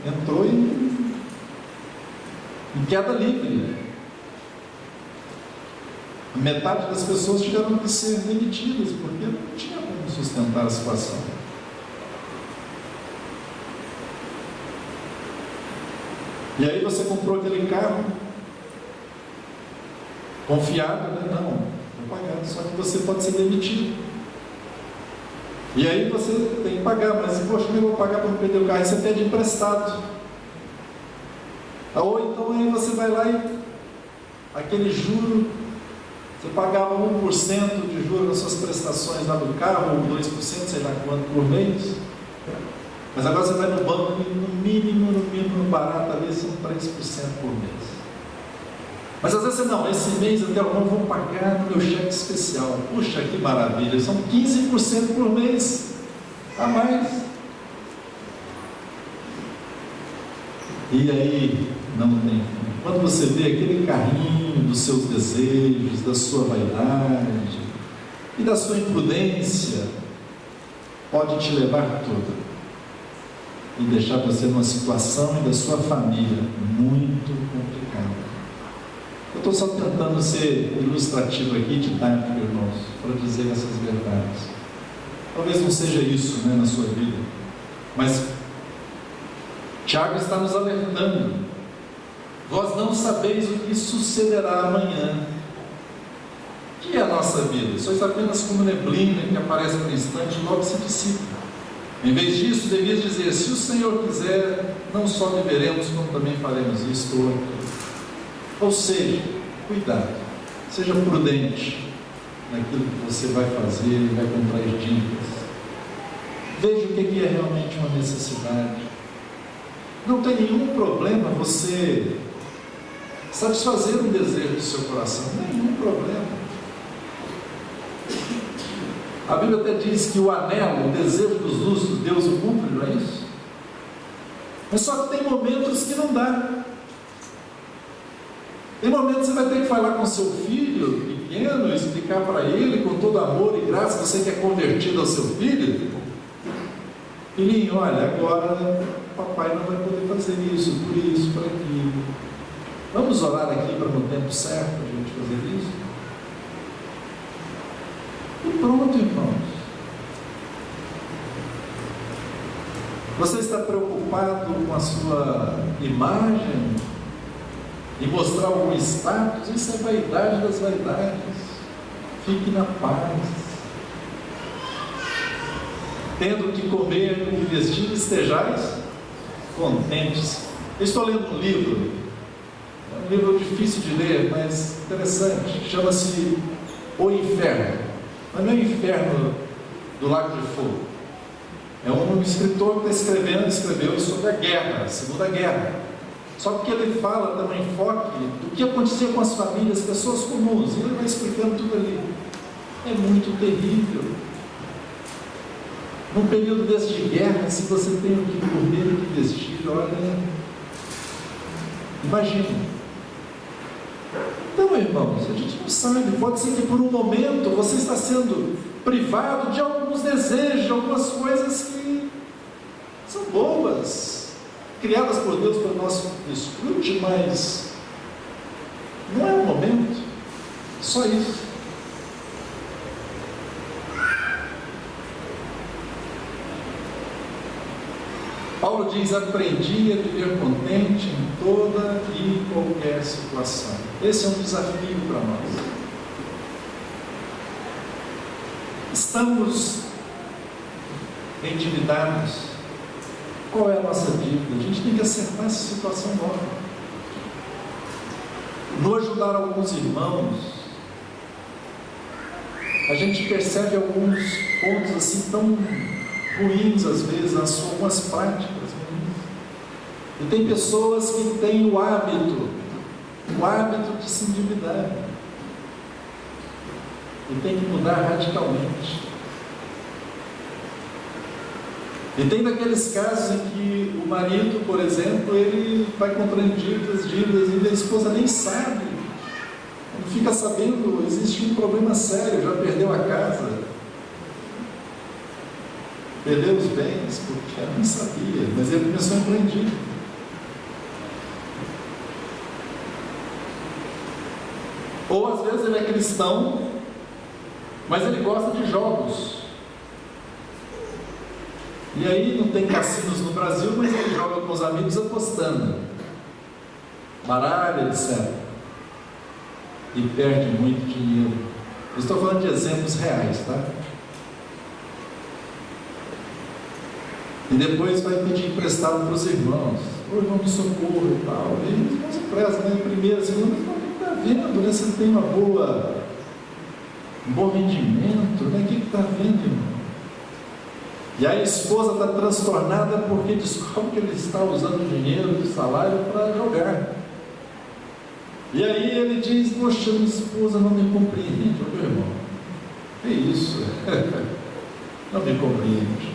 entrou em queda livre. Metade das pessoas tiveram que ser demitidas porque não tinha como sustentar a situação. E aí você comprou aquele carro confiado, né? Não, vou pagar, só que você pode ser demitido. E aí você tem que pagar, mas poxa, como eu vou pagar para não perder o carro? Aí você pede emprestado. Ou então aí você vai lá e aquele juro, você pagava 1% de juros nas suas prestações lá do carro, ou 2%, sei lá quanto por mês. Mas agora você vai no banco e no mínimo barato ali são 3% por mês. Mas às vezes você não, esse mês até eu não vou pagar no meu cheque especial. Puxa, que maravilha, são 15% por mês a mais. E aí não tem. Quando você vê aquele carrinho dos seus desejos, da sua vaidade e da sua imprudência, pode te levar tudo e deixar você numa situação e da sua família muito complicada. Eu estou só tentando ser ilustrativo aqui, didático, irmãos, para dizer essas verdades. Talvez não seja isso, na sua vida, mas Tiago está nos alertando. Vós não sabeis o que sucederá amanhã. O que é a nossa vida? Sois apenas como neblina que aparece no instante e logo se dissipa. Em vez disso, devias dizer: se o Senhor quiser, não só viveremos, como também faremos isto ou aquilo. Ou seja, cuidado, seja prudente naquilo que você vai fazer e vai contrair dívidas. Veja o que é realmente uma necessidade. Não tem nenhum problema você satisfazer um desejo do seu coração, nenhum problema. A Bíblia até diz que o anelo, o desejo dos lustres, Deus o cumpre, não é isso? Mas só que tem momentos que não dá. Tem momentos que você vai ter que falar com seu filho pequeno, explicar para ele com todo amor e graça, você que é convertido ao seu filho: filhinho, olha, agora papai não vai poder fazer isso, por isso, por aquilo. Vamos orar aqui para no tempo certo a gente fazer isso? E pronto, irmãos. Você está preocupado com a sua imagem e mostrar algum status? Isso é vaidade das vaidades. Fique na paz. Tendo que comer e vestir, estejais contentes. Eu estou lendo um livro, é um livro difícil de ler, mas interessante, chama-se O Inferno. Mas não é o inferno do Lago de Fogo. É um escritor que escreveu sobre a guerra, a Segunda Guerra. Só que ele fala, dá um enfoque do que acontecia com as famílias, pessoas comuns, e ele vai explicando tudo ali. É muito terrível. Num período desse de guerra, se você tem o que comer e o que vestir, olha, imagina. Então, irmãos, a gente não sabe, pode ser que por um momento você está sendo privado de alguns desejos, de algumas coisas que são boas, criadas por Deus para o nosso desfrute, mas não é o momento, só isso. Paulo diz: aprendi a viver contente em toda e qualquer situação. Esse é um desafio para nós. Estamos endividados. Qual é a nossa dívida? A gente tem que acertar essa situação nova. No ajudar alguns irmãos, a gente percebe alguns pontos assim tão ruins, às vezes, nas algumas práticas ruins. E tem pessoas que têm o hábito de se endividar. E tem que mudar radicalmente. E tem daqueles casos em que o marido, por exemplo, ele vai contraindo dívidas, e a esposa nem sabe. Quando fica sabendo, existe um problema sério, já perdeu a casa, perdeu os bens, porque ela não sabia, mas ele começou a empreender. Ou às vezes ele é cristão, mas ele gosta de jogos. E aí não tem cassinos no Brasil, mas ele joga com os amigos apostando. Baralho, etc. E perde muito dinheiro. Eu estou falando de exemplos reais, tá? E depois vai pedir emprestado para os irmãos. Ô irmão, me socorro e tal. E os irmãos emprestam, né? Primeiro, segundo, mas o que está vendo, né? Você tem um bom rendimento, né? O que está vendo, irmão? E a esposa está transtornada porque descobre que ele está usando o dinheiro do salário para jogar. E aí ele diz: poxa, minha esposa não me compreende. Ô meu irmão, que isso? Não me compreende.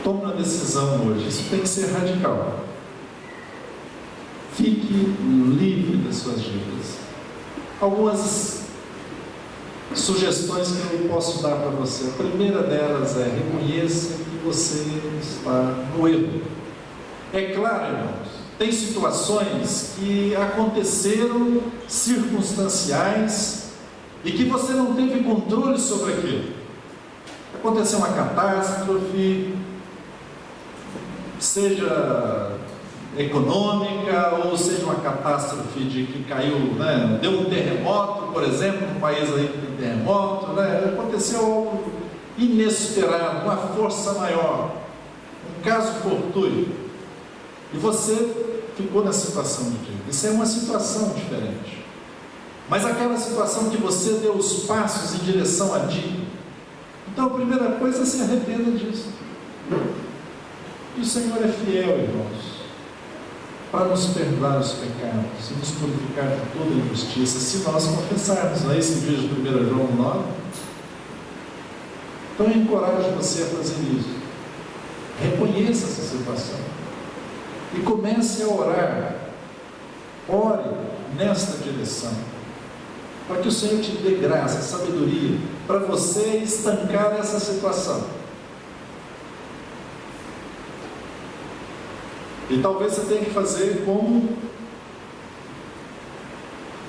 Tome uma decisão hoje, isso tem que ser radical. Fique livre das suas dívidas. Algumas sugestões que eu posso dar para você. A primeira delas é: reconheça que você está no erro. É claro, irmãos, tem situações que aconteceram, circunstanciais, e que você não teve controle sobre aquilo. Aconteceu uma catástrofe, seja econômica, ou seja uma catástrofe de que caiu, né? Deu um terremoto, por exemplo, um país aí que tem terremoto, né? Aconteceu algo inesperado, uma força maior, um caso fortuito, e você ficou na situação de dívida. Isso é uma situação diferente. Mas aquela situação que você deu os passos em direção à dívida, então a primeira coisa é se arrependa disso. E o Senhor é fiel, irmãos, para nos perdoar os pecados e nos purificar de toda injustiça, se nós confessarmos. Não é isso que diz 1 João 9? Então eu encorajo você a fazer isso. Reconheça essa situação e comece a orar. Ore nesta direção, para que o Senhor te dê graça, sabedoria, para você estancar essa situação. E talvez você tenha que fazer como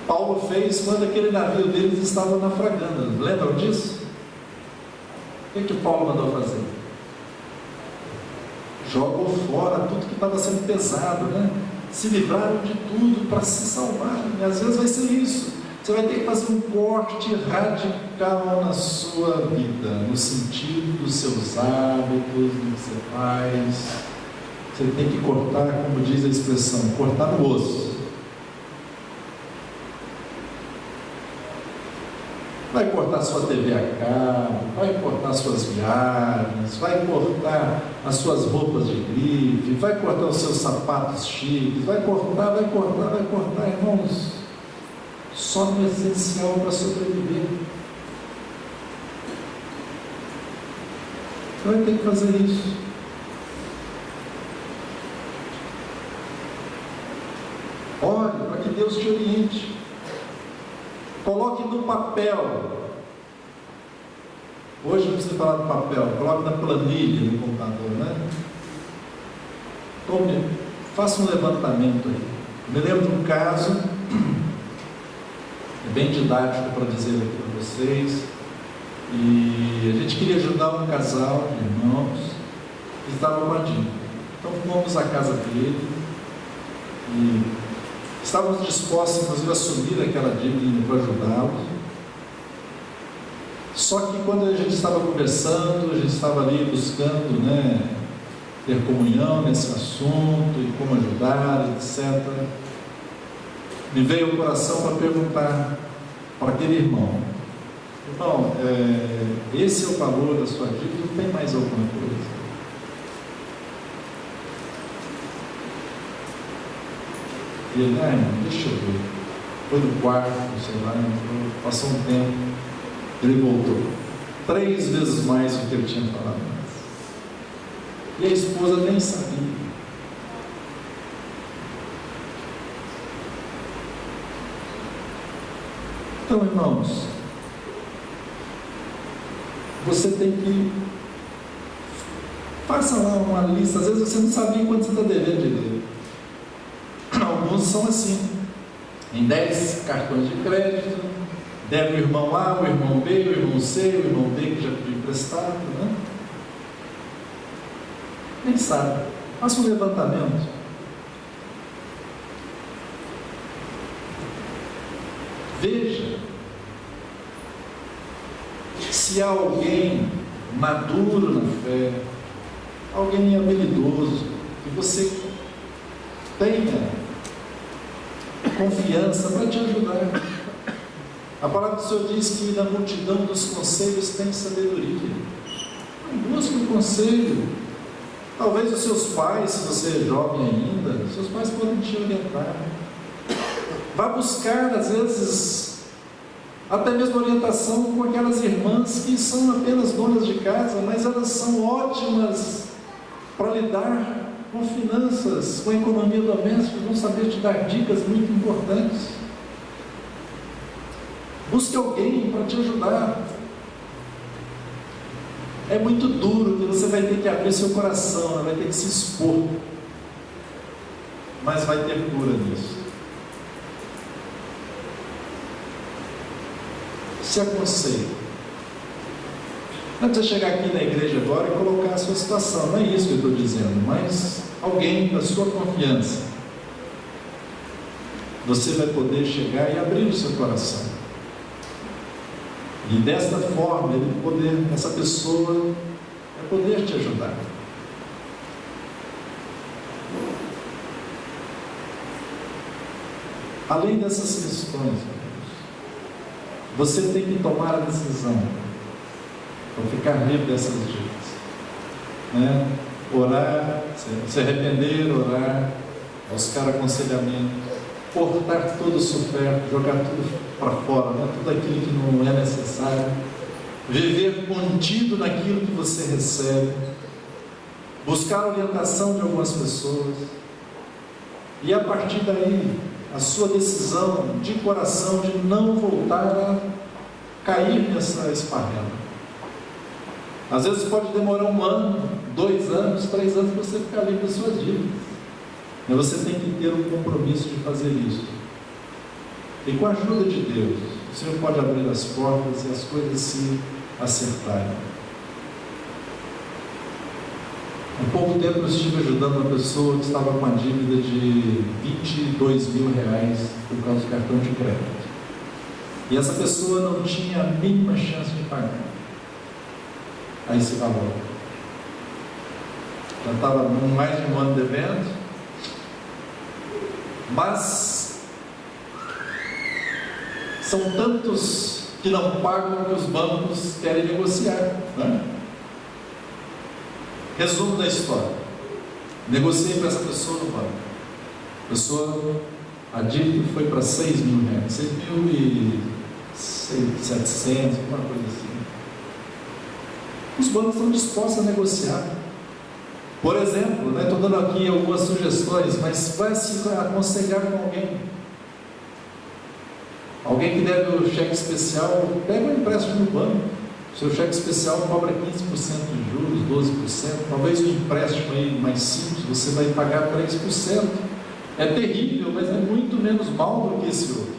Paulo fez quando aquele navio deles estava naufragando. Lembram disso? O que Paulo mandou fazer? Jogou fora tudo que estava sendo pesado, né? Se livraram de tudo para se salvarem. E às vezes vai ser isso. Você vai ter que fazer um corte radical na sua vida, no sentido dos seus hábitos, do que você faz. Você tem que cortar, como diz a expressão, cortar no osso. Vai cortar sua TV a cabo, vai cortar suas viagens, vai cortar as suas roupas de grife, vai cortar os seus sapatos chiques, vai cortar, irmãos. Só no essencial para sobreviver. Você vai ter que fazer isso. Ore para que Deus te oriente. Coloque no papel. Hoje não precisa falar do papel, coloque na planilha do computador, né? Faça um levantamento aí. Me lembro de um caso, é bem didático para dizer aqui para vocês, e a gente queria ajudar um casal de irmãos que estava com a dívida. Então fomos à casa dele e estávamos dispostos, inclusive, a assumir aquela dívida para ajudá-los. Só que quando a gente estava conversando, a gente estava ali buscando, né, ter comunhão nesse assunto e como ajudar, etc. Me veio o coração para perguntar para aquele irmão: irmão, esse é o valor da sua dívida, não tem mais alguma coisa? E ele: irmão, deixa eu ver. Foi no quarto, sei lá, entrou, passou um tempo, ele voltou 3 vezes mais do que ele tinha falado antes. E a esposa nem sabia. Então, irmãos, você tem que faça lá uma lista. Às vezes você não sabia quanto você está devendo direito. Alguns são assim, em 10 cartões de crédito, deve o irmão A, o irmão B, o irmão C, o irmão D que já pediu emprestado, né? Nem sabe. Faça um levantamento. Veja se há alguém maduro na fé, alguém habilidoso, que você tenha confiança para te ajudar. A palavra do Senhor diz que na multidão dos conselhos tem sabedoria. Busque um conselho. Talvez os seus pais, se você é jovem ainda, seus pais podem te orientar. Vá buscar, às vezes, até mesmo orientação com aquelas irmãs que são apenas donas de casa, mas elas são ótimas para lidar com finanças, com a economia doméstica, vão saber te dar dicas muito importantes. Busque alguém para te ajudar. É muito duro que você vai ter que abrir seu coração, vai ter que se expor, mas vai ter cura nisso. Se aconselhe. Não precisa chegar aqui na igreja agora e colocar a sua situação, não é isso que eu estou dizendo, mas alguém da sua confiança, você vai poder chegar e abrir o seu coração. E desta forma, essa pessoa vai poder te ajudar. Além dessas questões, você tem que tomar a decisão para ficar livre dessas dívidas, né? Orar, se arrepender, orar, buscar aconselhamento, cortar todo o superfluo, jogar tudo para fora, né? Tudo aquilo que não é necessário, viver contido naquilo que você recebe, buscar a orientação de algumas pessoas, e a partir daí, a sua decisão de coração de não voltar a cair nessa esparrela. Às vezes pode demorar 1 ano, 2 anos, 3 anos para você ficar livre das suas dívidas. Mas você tem que ter um compromisso de fazer isso. E com a ajuda de Deus, o Senhor pode abrir as portas e as coisas se acertarem. Há pouco tempo eu estive ajudando uma pessoa que estava com uma dívida de R$22 mil por causa do cartão de crédito. E essa pessoa não tinha a mínima chance de pagar a esse valor. Já estava mais de 1 ano devendo, mas são tantos que não pagam que os bancos querem negociar, né? Resumo da história: negociei com essa pessoa no banco. A dívida foi para R$6 mil, R$6.700, alguma coisa assim. Os bancos estão dispostos a negociar. Por exemplo, estou dando aqui algumas sugestões, mas vai se aconselhar com alguém que deve o cheque especial, pega um empréstimo no banco. Seu cheque especial cobra 15% de juros, 12%, talvez um empréstimo aí mais simples, você vai pagar 3%. É terrível, mas é muito menos mal do que esse outro.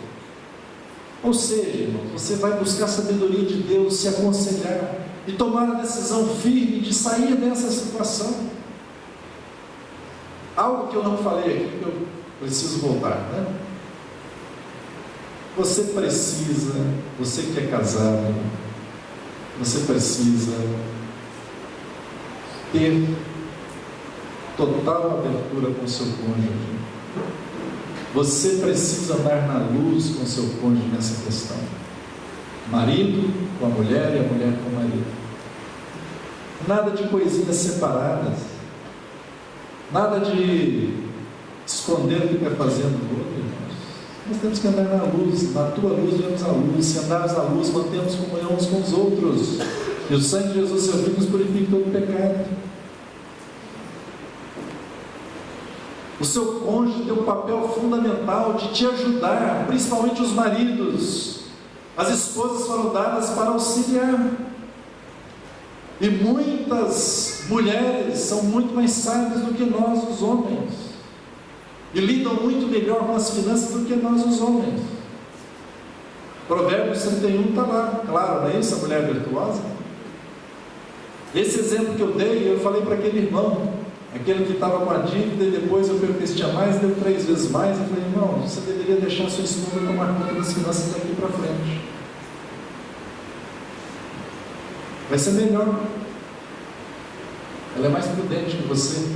Ou seja, irmão, você vai buscar a sabedoria de Deus, se aconselhar e tomar a decisão firme de sair dessa situação. Algo que eu não falei aqui, que eu preciso voltar, né? Você que é casado, você precisa ter total abertura com o seu cônjuge. Você precisa andar na luz com o seu cônjuge nessa questão. Marido com a mulher e a mulher com o marido. Nada de coisinhas separadas. Nada de esconder o que está fazendo o outro, irmãos. Nós temos que andar na luz. Na tua luz vemos a luz. Se andarmos na luz, mantemos comunhão uns com os outros. E o sangue de Jesus, seu Filho, nos purifica todo pecado. O seu cônjuge tem um papel fundamental de te ajudar, principalmente os maridos. As esposas foram dadas para auxiliar. E muitas mulheres são muito mais sábias do que nós, os homens. E lidam muito melhor com as finanças do que nós, os homens. Provérbios 31 está lá, claro, não é isso? A mulher virtuosa. Esse exemplo que eu dei, eu falei para aquele irmão, aquele que estava com a dívida, e depois eu perguntei se tinha mais, deu 3 vezes mais. Eu falei, irmão, você deveria deixar a sua esposa tomar conta das finanças daqui para frente. Vai ser melhor. Ela é mais prudente que você.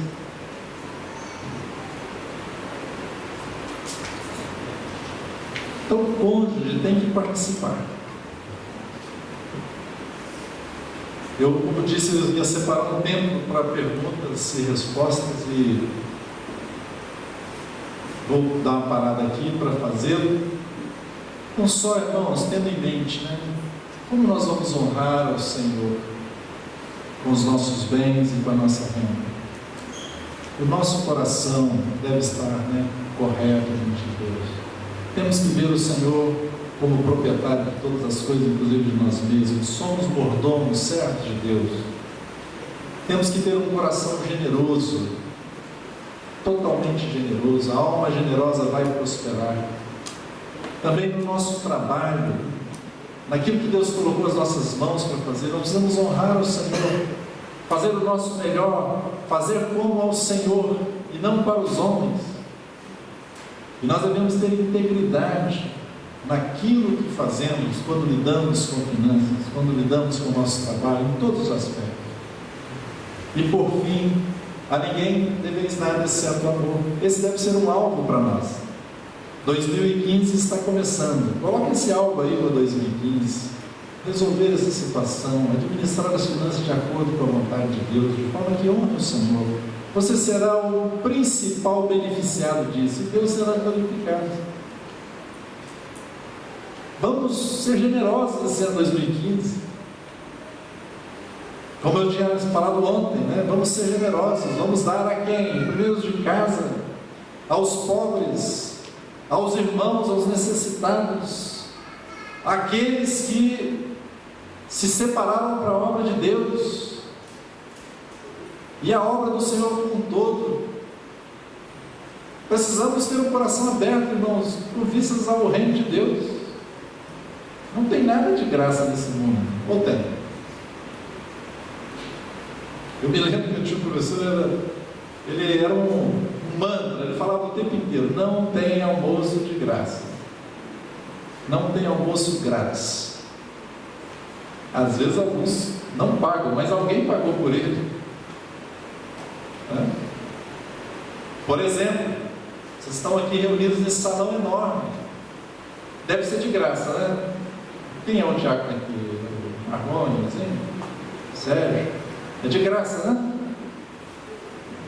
Então o cônjuge tem que participar. Eu, como disse, eu ia separar um tempo para perguntas e respostas e vou dar uma parada aqui para fazê-lo. Não só, irmãos, tendo em mente, né? Como nós vamos honrar ao Senhor com os nossos bens e com a nossa renda? O nosso coração deve estar, correto diante de Deus. Temos que ver o Senhor como proprietário de todas as coisas, inclusive de nós mesmos. Somos mordomos certos de Deus. Temos que ter um coração generoso, totalmente generoso. A alma generosa vai prosperar. Também no nosso trabalho, naquilo que Deus colocou as nossas mãos para fazer, nós precisamos honrar o Senhor, fazer o nosso melhor, fazer como ao Senhor e não para os homens. E nós devemos ter integridade naquilo que fazemos, quando lidamos com finanças, quando lidamos com o nosso trabalho, em todos os aspectos. E por fim, a ninguém deveis nada exceto o amor. Esse deve ser um alvo para nós. 2015 está começando. Coloque esse alvo aí para 2015. Resolver essa situação, administrar as finanças de acordo com a vontade de Deus, de forma que honre o Senhor. Você será o principal beneficiado disso, e Deus será glorificado. Vamos ser generosos esse ano 2015. Como eu tinha falado ontem, né? Vamos ser generosos, vamos dar a quem? Primeiro de casa, aos pobres, aos irmãos, aos necessitados, aqueles que se separaram para a obra de Deus, e a obra do Senhor como um todo. Precisamos ter o coração aberto, irmãos, com vistas ao reino de Deus. Não tem nada de graça nesse mundo, ou tem? Eu me lembro que eu tinha um professor, ele era um mantra, ele falava o tempo inteiro: não tem almoço de graça, não tem almoço grátis. Às vezes alguns não pagam, mas alguém pagou por ele. Por exemplo, vocês estão aqui reunidos nesse salão enorme, deve ser de graça, né? Quem é o diácono aqui? Marrone, assim? Sérgio? É de graça, né?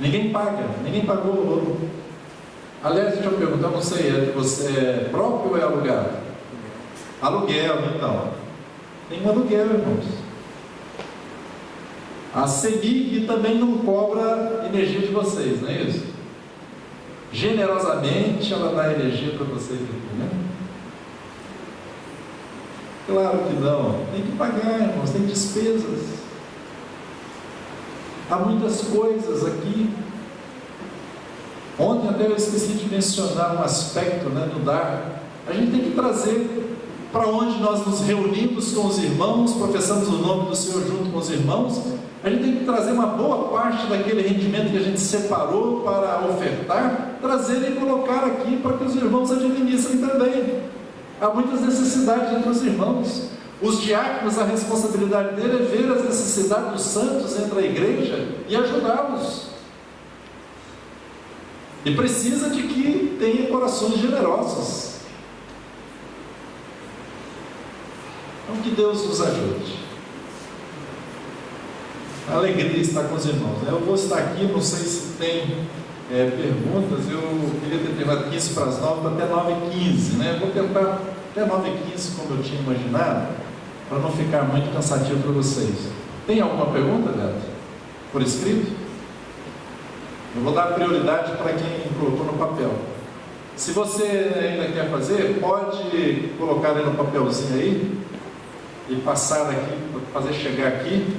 Ninguém paga, ninguém pagou. Aliás, deixa eu perguntar, não sei, é de você é próprio ou é alugado? Aluguel, então. Tem um aluguel, irmãos. A CEMIG também não cobra energia de vocês, não é isso? Generosamente ela dá energia para vocês aqui, né? Claro que não, tem que pagar, irmãos, tem despesas. Há muitas coisas aqui. Ontem até eu esqueci de mencionar um aspecto, né, do dar. A gente tem que trazer para onde nós nos reunimos com os irmãos, professamos o nome do Senhor junto com os irmãos. A gente tem que trazer uma boa parte daquele rendimento que a gente separou para ofertar, trazer e colocar aqui para que os irmãos administrem também. Há muitas necessidades entre os irmãos. Os diáconos, a responsabilidade dele é ver as necessidades dos santos entre a igreja e ajudá-los. E precisa de que tenha corações generosos. Então que Deus nos ajude. A alegria estar com os irmãos. Eu vou estar aqui, não sei se tem perguntas. Eu queria ter terminado 15 para as 9, até 9h15, né? Vou tentar até 9h15, como eu tinha imaginado, para não ficar muito cansativo para vocês. Tem alguma pergunta, Beto? Por escrito? Eu vou dar prioridade para quem colocou no papel. Se você ainda quer fazer, pode colocar aí no papelzinho aí e passar aqui, fazer chegar aqui.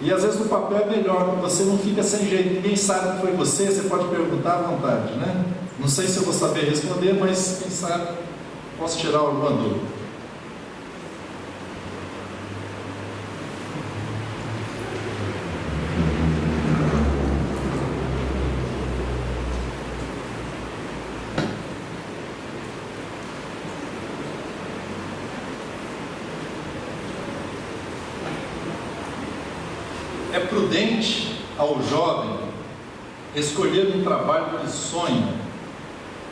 E às vezes no papel é melhor, você não fica sem jeito, ninguém sabe que foi você pode perguntar à vontade, né? Não sei se eu vou saber responder, mas quem sabe posso tirar alguma dúvida. É prudente ao jovem escolher um trabalho que sonha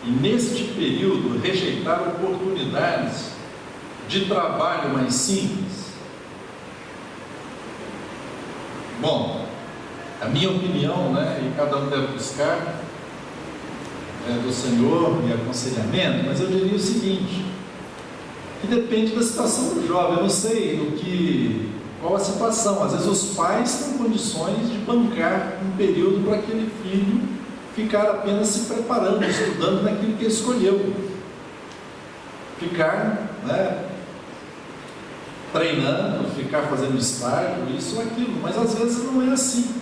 e neste período rejeitar oportunidades de trabalho mais simples? Bom, a minha opinião, né, e cada um deve buscar do Senhor e aconselhamento, mas eu diria o seguinte, que depende da situação do jovem. Eu não sei qual a situação. Às vezes os pais têm condições de bancar um período para aquele filho ficar apenas se preparando, estudando naquilo que ele escolheu. Ficar, né, treinando, ficar fazendo estágio, isso ou aquilo. Mas às vezes não é assim.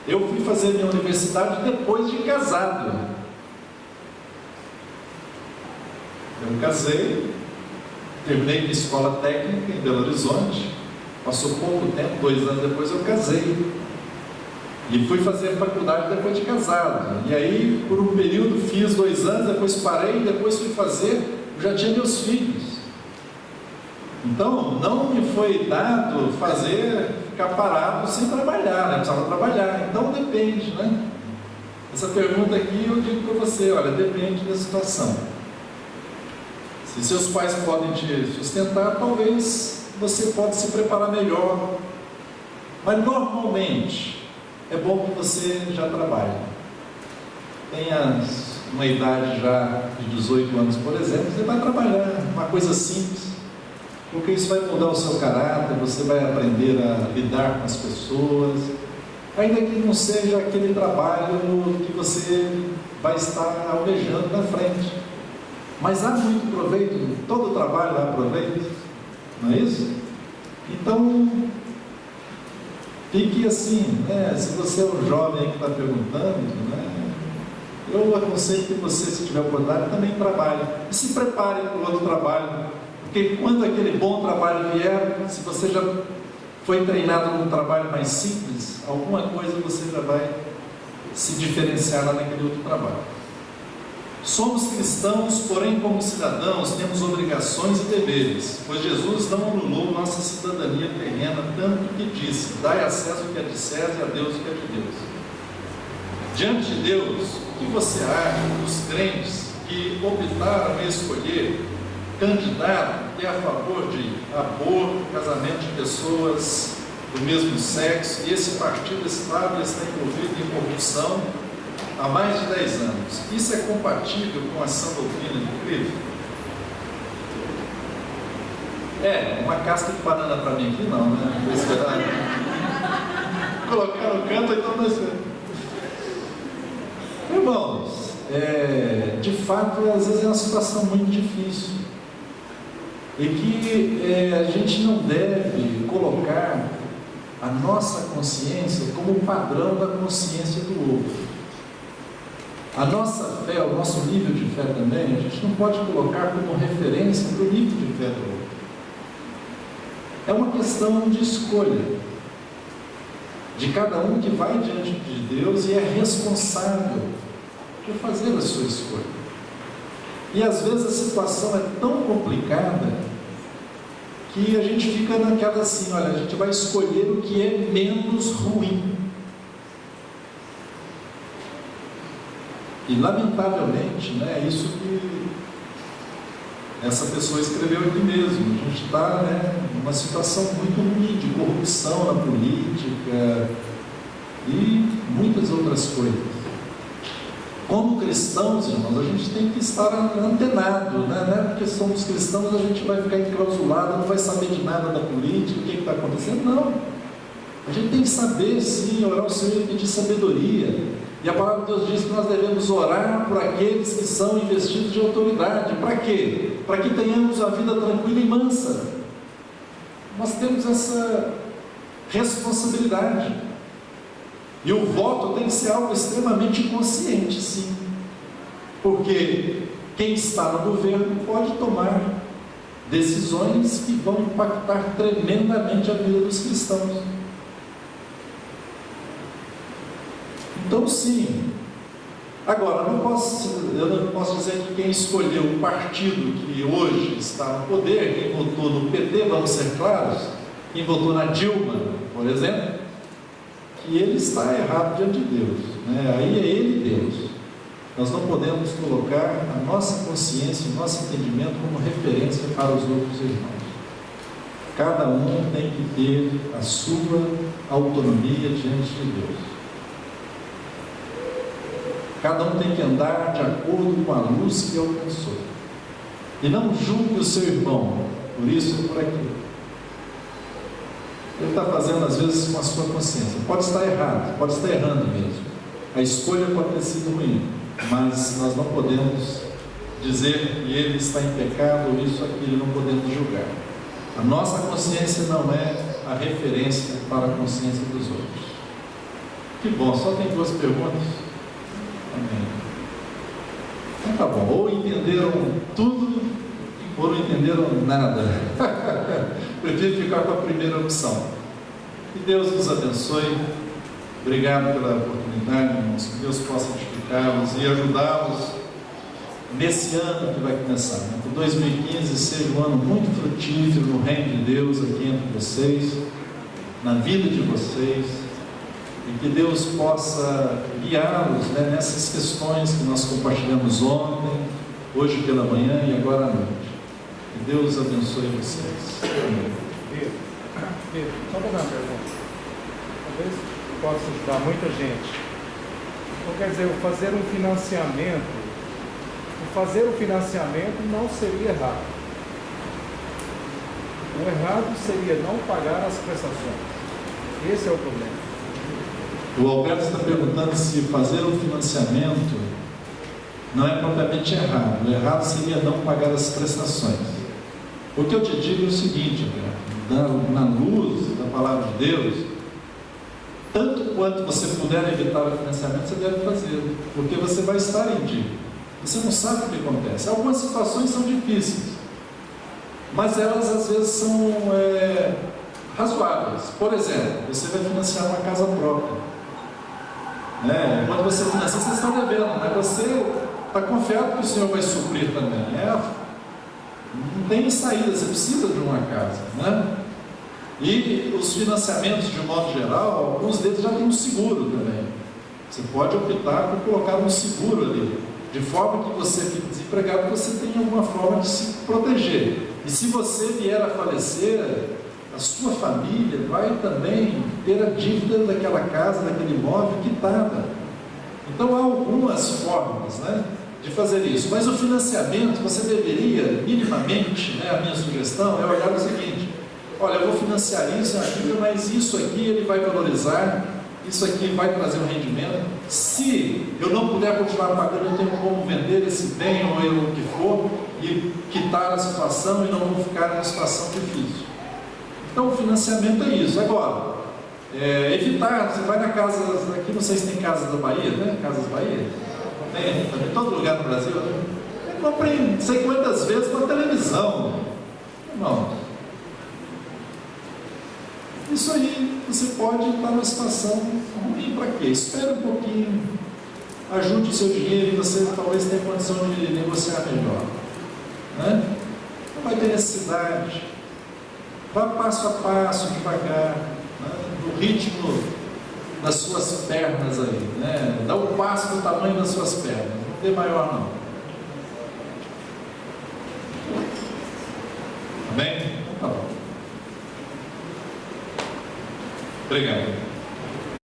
Eu fui fazer minha universidade depois de casado. Eu casei, terminei minha escola técnica em Belo Horizonte. Passou pouco tempo, 2 anos depois eu casei. E fui fazer faculdade depois de casado. E aí, por um período, fiz 2 anos, depois parei, depois fui fazer, já tinha meus filhos. Então, não me foi dado ficar parado sem trabalhar, né? Precisava trabalhar. Então, depende, né? Essa pergunta aqui eu digo para você, olha, depende da situação. Se seus pais podem te sustentar, talvez você pode se preparar melhor. Mas, normalmente, é bom que você já trabalhe. Tenha uma idade já de 18 anos, por exemplo, você vai trabalhar, uma coisa simples, porque isso vai mudar o seu caráter, você vai aprender a lidar com as pessoas, ainda que não seja aquele trabalho que você vai estar almejando na frente. Mas há muito proveito, todo trabalho há proveito, não é isso? Então, fique assim, né? Se você é um jovem aí que está perguntando, né? Eu aconselho que você, se tiver oportunidade, também trabalhe. E se prepare para o outro trabalho. Porque quando aquele bom trabalho vier, se você já foi treinado num trabalho mais simples, alguma coisa você já vai se diferenciar lá naquele outro trabalho. Somos cristãos, porém, como cidadãos, temos obrigações e deveres, pois Jesus não anulou nossa cidadania terrena, tanto que disse: dai a César o que é de César e a Deus o que é de Deus. Diante de Deus, o que você acha dos crentes que optaram em escolher candidato que é a favor de aborto, casamento de pessoas do mesmo sexo, e esse partido estável está envolvido em corrupção há mais de 10 anos? Isso é compatível com a sã doutrina de Cristo? Uma casca de banana para mim aqui não, né? Não vou esperar. Colocar no canto, então nós vemos. Irmãos, de fato, às vezes é uma situação muito difícil. E que a gente não deve colocar a nossa consciência como padrão da consciência do outro. A nossa fé, o nosso nível de fé também, a gente não pode colocar como referência para o nível de fé do outro. É uma questão de escolha, de cada um que vai diante de Deus e é responsável por fazer a sua escolha. E às vezes a situação é tão complicada que a gente fica naquela assim, olha, a gente vai escolher o que é menos ruim. E lamentavelmente, né, é isso que essa pessoa escreveu aqui mesmo. A gente está, numa situação muito ruim de corrupção na política e muitas outras coisas. Como cristãos, irmãos, a gente tem que estar antenado, né? Não é porque somos cristãos a gente vai ficar enclausulado, não vai saber de nada da política, o que está acontecendo, não. A gente tem que saber, sim, orar ao Senhor e pedir sabedoria. E a palavra de Deus diz que nós devemos orar por aqueles que são investidos de autoridade. Para quê? Para que tenhamos a vida tranquila e mansa. Nós temos essa responsabilidade. E o voto tem que ser algo extremamente consciente, sim. Porque quem está no governo pode tomar decisões que vão impactar tremendamente a vida dos cristãos. Então, sim. Agora, eu não posso dizer que quem escolheu o partido que hoje está no poder, quem votou no PT, vamos ser claros, quem votou na Dilma, por exemplo, que ele está errado diante de Deus, né? Aí é ele Deus. Nós não podemos colocar a nossa consciência, o nosso entendimento como referência para os outros irmãos. Cada um tem que ter a sua autonomia diante de Deus. Cada um tem que andar de acordo com a luz que alcançou. E não julgue o seu irmão por isso ou por aquilo. Ele está fazendo às vezes com a sua consciência. Pode estar errado, pode estar errando mesmo. A escolha pode ter sido ruim, mas nós não podemos dizer que ele está em pecado ou isso ou aquilo, não podemos julgar. A nossa consciência não é a referência para a consciência dos outros. Que bom, só tem 2 perguntas. Amém. Então tá bom, ou entenderam tudo ou não entenderam nada. Prefiro ficar com a primeira opção. Que Deus nos abençoe Obrigado pela oportunidade, irmãos, que Deus possa edificá-los e ajudá-los nesse ano que vai começar, né? Que 2015 seja um ano muito frutífero no reino de Deus aqui entre vocês, na vida de vocês, e que Deus possa guiá-los, né, nessas questões que nós compartilhamos ontem, hoje pela manhã e agora à noite. Que Deus abençoe vocês. Amém. Pedro, só para dar uma pergunta. Talvez possa ajudar muita gente. Então, quer dizer, fazer um financiamento não seria errado. O errado seria não pagar as prestações. Esse é o problema. O Alberto está perguntando se fazer um financiamento não é propriamente errado. O errado seria não pagar as prestações. O que eu te digo é o seguinte, Alberto, na luz da palavra de Deus, tanto quanto você puder evitar o financiamento, você deve fazer, porque você vai estar em dívida. Você não sabe o que acontece. Algumas situações são difíceis, mas elas às vezes são razoáveis. Por exemplo, você vai financiar uma casa própria, né? Quando você financia, você está devendo, mas você está confiado que o Senhor vai suprir também. Não tem saída, você precisa de uma casa, né? E os financiamentos, de modo geral, alguns deles já têm um seguro também. Você pode optar por colocar um seguro ali, de forma que você fique desempregado, você tenha alguma forma de se proteger. E se você vier a falecer, a sua família vai também ter a dívida daquela casa, daquele imóvel quitada. Então há algumas formas, né, de fazer isso. Mas o financiamento, você deveria, minimamente, né, a minha sugestão é olhar o seguinte: olha, eu vou financiar isso, mas isso aqui ele vai valorizar, isso aqui vai trazer um rendimento. Se eu não puder continuar pagando, eu tenho como vender esse bem ou o que for e quitar a situação e não vou ficar numa situação difícil. Então o financiamento é isso. Agora, evitar, você vai na casa, aqui não sei se tem Casas da Bahia, né? Casas Bahia? Tem, em todo lugar no Brasil, né? Eu comprei não sei quantas vezes uma televisão. Não. Isso aí, você pode estar numa situação ruim para quê? Espere um pouquinho, ajude o seu dinheiro e você talvez tenha condição de negociar melhor, né? Não vai ter necessidade. Vá passo a passo, devagar, né? No ritmo das suas pernas aí, né? Dá um passo do tamanho das suas pernas, não dê maior não. Amém? Então tá bom. Obrigado.